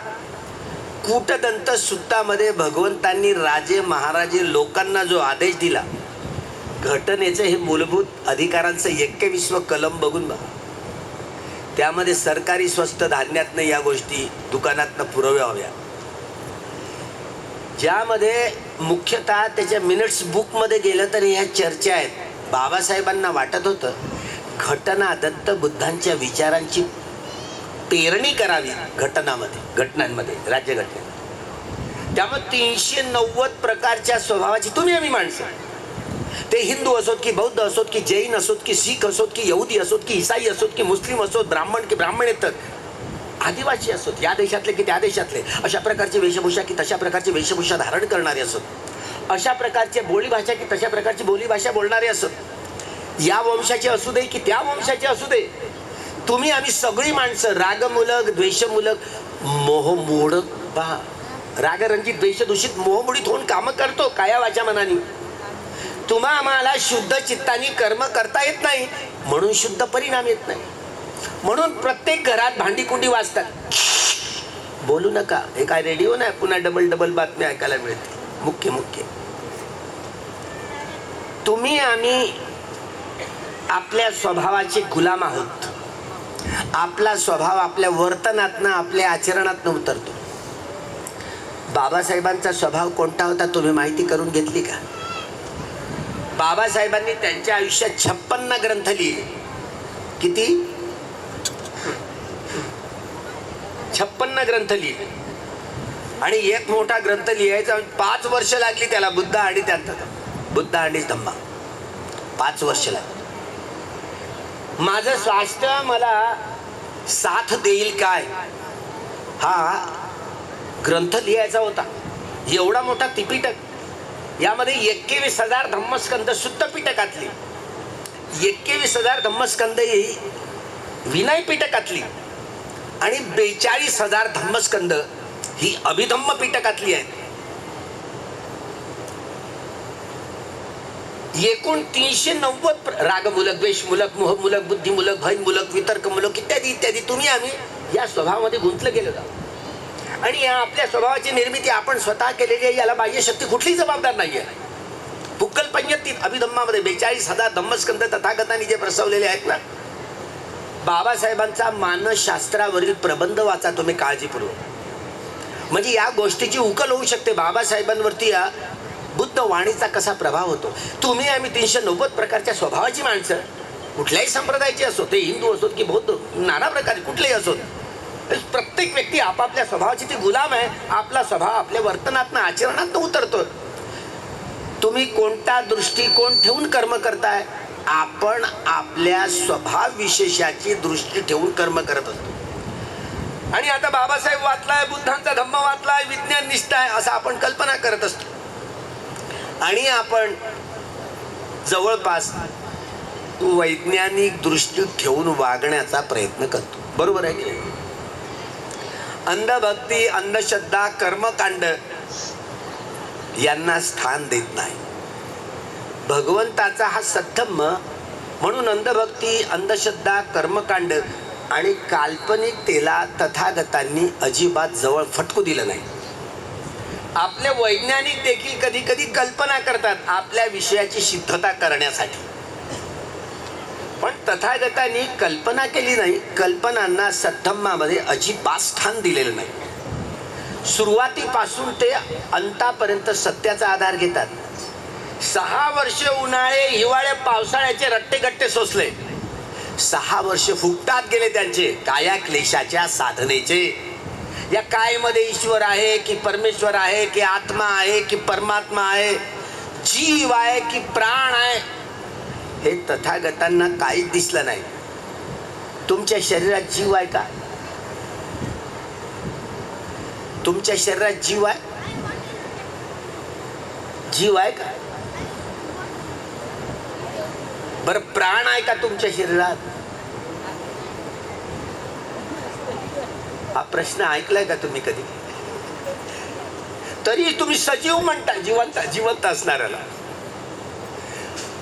कूटदंत सूक्तामध्ये भगवंतांनी राजे महाराजे लोकांना जो आदेश दिला, घटनेचं हे मूलभूत अधिकारांचं 21वं कलम बघून बघा. त्यामध्ये सरकारी स्वस्त धान्यातनं या गोष्टी दुकानातनं पुरव्या हव्या, ज्यामध्ये मुख्यतः त्याच्या मिनिट्स बुकमध्ये गेलं तर ह्या चर्चा आहेत. बाबासाहेबांना वाटत होतं घटना दत्त बुद्धांच्या विचारांची पेरणी करावी घटनांमध्ये, राज्यघटनेत. त्यामुळे 390 प्रकारच्या स्वभावाची तुम्ही आम्ही माणसं, ते हिंदू असोत की बौद्ध असोत की जैन असोत की शीख असोत की यहुदी असोत की ईसाई असोत की मुस्लिम असोत, ब्राह्मण की ब्राह्मणेतर, आदिवासी असोत, या देशातले की त्या देशातले, अशा प्रकारची वेशभूषा की तशा प्रकारची वेशभूषा धारण करणारे असोत, अशा प्रकारचे बोलीभाषा की तशा प्रकारची बोलीभाषा बोलणारे असोत, या वंशाचे असू दे की त्या वंशाचे असू दे, तुम्ही आम्ही सगळी माणसं रागमूलक, द्वेषमूलक, मोहमूढक, पहा, रागरंजित, द्वेषदूषित, मोहमुडीत होऊन कामं करतो काया वाचा मनानी. तुम्हा आम्हाला शुद्ध चित्तानी कर्म करता येत नाही, म्हणून शुद्ध परिणाम येत नाही. म्हणून प्रत्येक घरात भांडीकुंडी वाजतात. बोलू नका, हे काय रेडिओ नाही, पुन्हा डबल बातम्या ऐकायला मिळते. मुख्य तुम्ही आम्ही आपल्या स्वभावाचे गुलाम आहोत. आपला स्वभाव आपल्या वर्तनातनं, आपल्या आचरणातनं उतरतो. बाबासाहेबांचा स्वभाव कोणता होता तुम्ही माहिती करून घेतली का? बाबासाहेबांनी त्यांच्या आयुष्यात 56 ग्रंथ लिहिले. किती? 56 ग्रंथ लिहिले. आणि एक मोठा ग्रंथ लिहायचा 5 वर्ष लागली त्याला. बुद्ध आणि धम्मा 5 वर्ष लागली. माझं स्वास्थ्य मला साथ देईल काय, हा ग्रंथ लिहायचा होता. एवढा मोठा त्रिपिटक, यामध्ये 21,000 धम्मस्कंद शुद्ध पिटकातली. 21,000 धम्मस्कंद ही विनय पिटकातली आणि 42,000 धम्मस्कंद ही अभिधम्म पिटकातली आहेत. एकूण 390 रागमूलक, द्वेषमूलक, मोहमूलक, बुद्धिमूलक, भयमूलक, वितर्कमूलक इत्यादी इत्यादी तुम्ही आम्ही या स्वभावामध्ये गुंतलं गेलो आहोत. आणि या आपल्या स्वभावाची निर्मिती आपण स्वतः केलेली आहे. याला बाह्य शक्ती कुठलीही जबाबदार नाहीये. पुक्कल पंचतीत अभिधम्मामध्ये 42,000 धम्मस्कंद तथागतांनी जे प्रसवलेले आहेत ना, बाबासाहेबांचा मानसशास्त्रावरील प्रबंध वाचा तुम्ही काळजीपूर्वक. म्हणजे या गोष्टीची उकल होऊ शकते बाबासाहेबांवरती या बुद्ध वाणीचा कसा प्रभाव होतो. तुम्ही आम्ही 390 प्रकारच्या स्वभावाची माणसं, कुठल्याही संप्रदायाची असो, ते हिंदू असोत की बौद्ध, नाना प्रकारचे कुठलेही असोत, प्रत्येक व्यक्ती आपापल्या स्वभावाची ती गुलाम आहे. आपला स्वभाव आपल्या वर्तनातनं आचरणात उतरतो. तुम्ही कोणता दृष्टिकोन ठेवून कर्म करताय? आपण आपल्या स्वभाव विशेषाची दृष्टी ठेवून कर्म करत असतो. आणि आता बाबासाहेब वाचलाय, बुद्धांचा धम्म वाचलाय, विज्ञान निष्ठ आहे असं आपण कल्पना करत असतो. आणि आपण जवळपास वैज्ञानिक दृष्टी ठेवून वागण्याचा प्रयत्न करतो. बरोबर आहे की? अंधभक्ती, अंधश्रद्धा, कर्मकांड यांना स्थान देत नाही. भगवंताचा हा सद्धम्म म्हणून अंधभक्ती, अंधश्रद्धा, कर्मकांड आणि काल्पनिकतेला तथागतांनी अजिबात जवळ फटकू दिलं नाही. आपले वैज्ञानिक देखील कधी कधी कल्पना करतात आपल्या विषयाची सिद्धता करण्यासाठी, पण तथागतांनी कल्पना केली नाही. कल्पनांना सद्धम्मामध्ये अजिबात स्थान दिलेलं नाही. सुरुवातीपासून ते अंतापर्यंत सत्याचा आधार घेतात. 6 वर्ष उन्हाळे, हिवाळे, पावसाळ्याचे रट्टेगट्टे सोसले. 6 वर्ष फुकटात गेले त्यांचे काया क्लेशाच्या साधनेचे. या कायमध्ये ईश्वर आहे की परमेश्वर आहे की आत्मा आहे की परमात्मा आहे, जीव आहे की प्राण आहे, हे तथागतांना काहीच दिसलं नाही. तुमच्या शरीरात जीव आहे का? तुमच्या शरीरात जीव आहे? जीव आहे का? बरं, प्राण आहे का तुमच्या शरीरात? हा प्रश्न ऐकलाय का तुम्ही कधी? तरी तुम्ही सजीव म्हणता जिवंत असणाऱ्याला.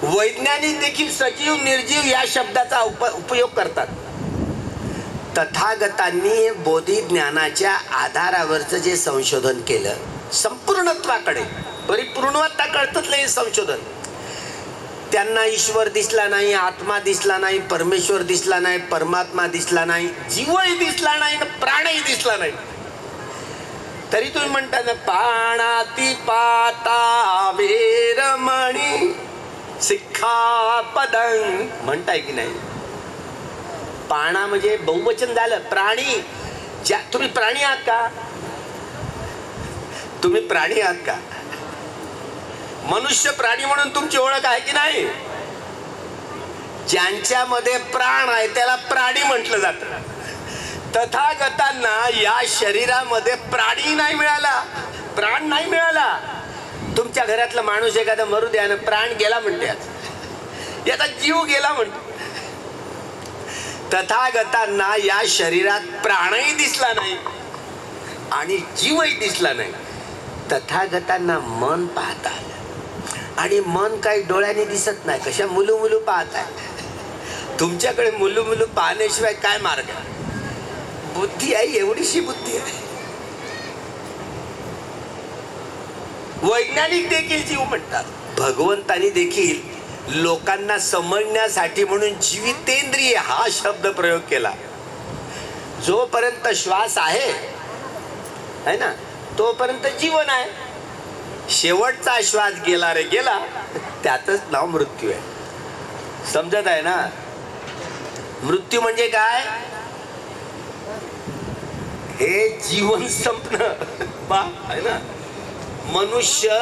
वैज्ञानिक देखील सजीव निर्जीव या शब्दाचा उपयोग करतात. तथागतांनी बोधी ज्ञानाच्या आधारावरचं जे संशोधन केलं, संपूर्णत्वाकडे, परिपूर्णत्वाकडचं हे संशोधन, त्यांना ईश्वर दिसला नाही, आत्मा दिसला नाही, परमेश्वर दिसला नाही, परमात्मा दिसला नाही, जीवही दिसला नाही, प्राणही दिसला नाही. तरी तुम्ही म्हणता ना, पाणाती पाता वेरमणी सिक्खापदं, म्हणताय की नाही? पाणा म्हणजे बहुवचन झालं. प्राणी, ज्या तुम्ही प्राणी आहात का? तुम्ही प्राणी आहात का? मनुष्य प्राणी म्हणून तुमची ओळख आहे की नाही? ज्यांच्यामध्ये प्राण आहे त्याला प्राणी म्हटलं जातं. तथागतांना या शरीरामध्ये प्राणी नाही मिळाला, प्राण नाही मिळाला. तुमच्या घरातला माणूस एखादा मरू द्या ना, प्राण गेला म्हणते, याचा जीव गेला म्हणते. तथागतांना या शरीरात प्राणही दिसला नाही आणि जीवही दिसला नाही. तथागतांना मन पाहता आलं, आणि मन काही डोळ्याने दिसत नाही. कशा मुलू पाहताय? तुमच्याकडे मुलू पाहण्याशिवाय काय मार्ग आहे? बुद्धी आहे, एवढीशी बुद्धी आहे. वैज्ञानिक देखील जीव म्हणतात. भगवंतानी देखील लोकांना समजण्यासाठी म्हणून जीवितेंद्रिय हा शब्द प्रयोग केला. जोपर्यंत श्वास आहे ना, तोपर्यंत जीवन आहे. शेवटचा श्वास गेला रे गेला, त्यातच नाव मृत्यू आहे. समजत आहे ना? मृत्यू म्हणजे काय? हे जीवन संपणं आहे ना. मनुष्य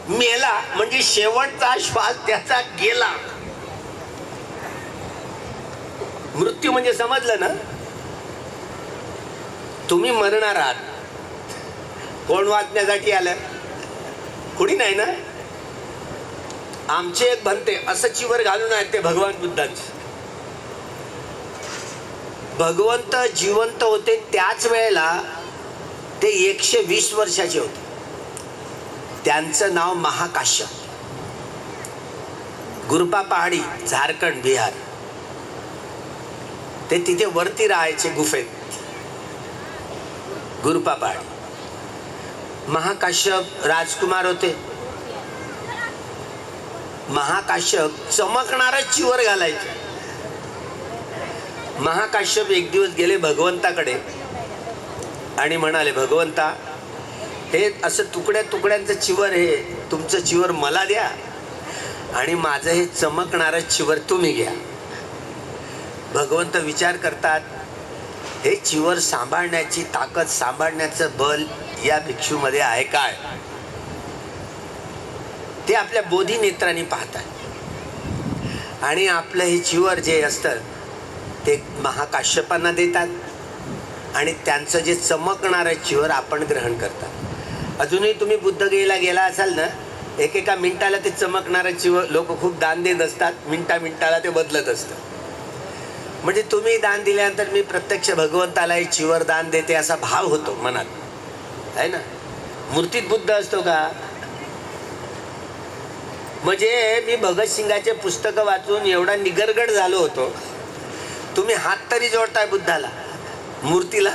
मेला म्हणजे शेवटचा श्वास त्याचा गेला. मृत्यू म्हणजे समजलं ना? तुम्ही मरणार आहात. कोण वाचण्यासाठी आलं? कुणी नाही ना. आमचे एक भंते असं चिवर घालून आहेत ते भगवान बुद्धांचे. भगवंत जिवंत होते त्याच वेळेला ते 120 वर्षाचे होते. त्यांचं नाव महाकाश्यप. गुरपा पहाडी, झारखंड, बिहार. ते तिथे वरती राहायचे गुफेत. गुरपा पहाडी. महाकाश्यप राजकुमार होते. महाकाश्यप चमकणारच चिवर घालायचे. महाकाश्यप एक दिवस गेले भगवंताकडे आणि म्हणाले, भगवंता, हे असं तुकड्या तुकड्यांचं चिवर, हे तुमचं चिवर मला द्या आणि माझं हे चमकणारं चिवर तुम्ही घ्या. भगवंत विचार करतात, हे चिवर सांभाळण्याची ताकद, सांभाळण्याचं बल या भिक्षूमध्ये आहे काय? ते आपल्या बोधी नेत्रांनी पाहतात आणि आपलं हे चिवर जे असतं ते महाकाश्यपांना देतात आणि त्यांचं जे चमकणारं चिवर आपण ग्रहण करतात. अजूनही तुम्ही बुद्धगयेला गेला असाल ना, एकेका मिनिटाला ते चमकणारं चिवर लोक खूप दान देत असतात. मिनिटाला ते बदलत असतं. म्हणजे तुम्ही दान दिल्यानंतर मी प्रत्यक्ष भगवंताला हे चिवर दान देते असा भाव होतो मनात, आहे ना. मूर्तीत बुद्ध असतो का? म्हणजे मी भगतसिंगाचे पुस्तकं वाचून एवढा निगरगड झालो होतो. तुम्ही हात तरी जोडताय बुद्धाला, मूर्तीला.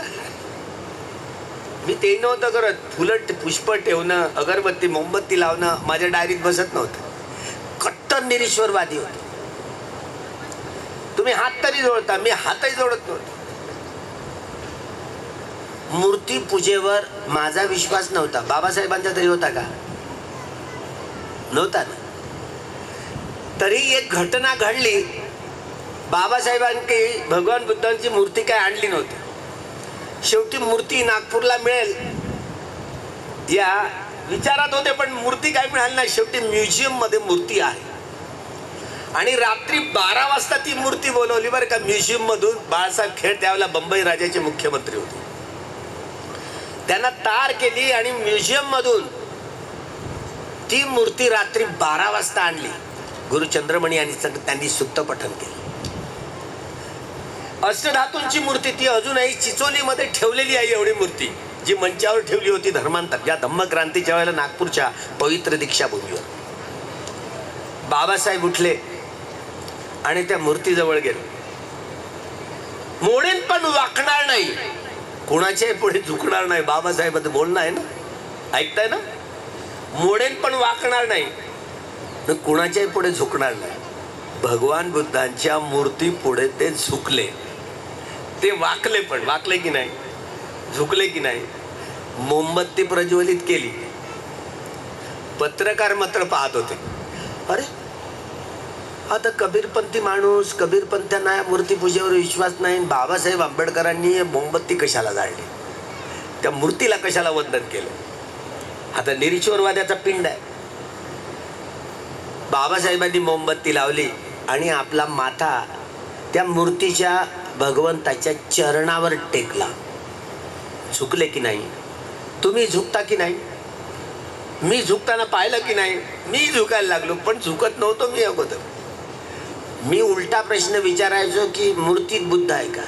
मी ते नव्हतं करत. फुलं पुष्प ठेवणं, अगरबत्ती मोमबत्ती लावणं माझ्या डायरीत बसत नव्हतं. कट्टर निरीश्वरवादी होतो. तुम्ही हात तरी जोडता, मी हातही जोडत नव्हतो. मूर्ती पूजेवर माझा विश्वास नव्हता. बाबासाहेबांचा तरी होता का? नव्हता ना. तरी एक घटना घडली. बाबासाहेबांनी भगवान बुद्धांची मूर्ती काय आणली नव्हती. शेवटी मूर्ती नागपूरला मिळेल या विचारात होते, पण मूर्ती काय मिळाली नाही. शेवटी म्युझियम मध्ये मूर्ती आहे आणि रात्री 12 वाजता ती मूर्ती बोलवली बरं का म्युझियम मधून. बाळासाहेब खेड त्यावेळेला बंबई राज्याचे मुख्यमंत्री होते. त्यांना तार केली आणि म्युझियम मधून ती मूर्ती रात्री 12 वाजता आणली. गुरु चंद्रमणी आणि त्यांनी सुत्त पठण केलं. अष्टधातूंची मूर्ती ती अजूनही चिचोलीमध्ये ठेवलेली आहे. एवढी मूर्ती जी मंचावर ठेवली होती धर्मांतर, या धम्मक्रांतीच्या वेळेला नागपूरच्या पवित्र दीक्षाभूमीवर. बाबासाहेब उठले आणि त्या मूर्तीजवळ गेले. मोडेन पण वाकणार नाही, कोणाच्याही पुढे झुकणार नाही. बाबासाहेब बोलणं आहे ना, ऐकताय ना. मोडेन पण वाकणार नाही, कोणाच्याही पुढे झुकणार नाही. भगवान बुद्धांच्या मूर्ती पुढे ते झुकले. ते वाकले, पण वाकले की नाही, झुकले की नाही. मोमबत्ती प्रज्वलित केली. पत्रकार मात्र पाहत होते. अरे आता कबीरपंथी माणूस, कबीरपंथ्यांना या मूर्तीपूजेवर विश्वास नाही. बाबासाहेब आंबेडकरांनी मोमबत्ती कशाला जाळली, त्या मूर्तीला कशाला वंदन केलं? आता निरीश्वरवाद्याचा पिंड आहे. बाबासाहेबांनी मोमबत्ती लावली आणि आपला माथा त्या मूर्तीच्या भगवंताच्या चरणावर टेकला. झुकले की नाही? तुम्ही झुकता की नाही? मी झुकताना पाहिलं की नाही? मी झुकायला लागलो, पण झुकत नव्हतो मी अगोदर. मी उलटा प्रश्न विचारायचो की मूर्तीत बुद्ध आहे का?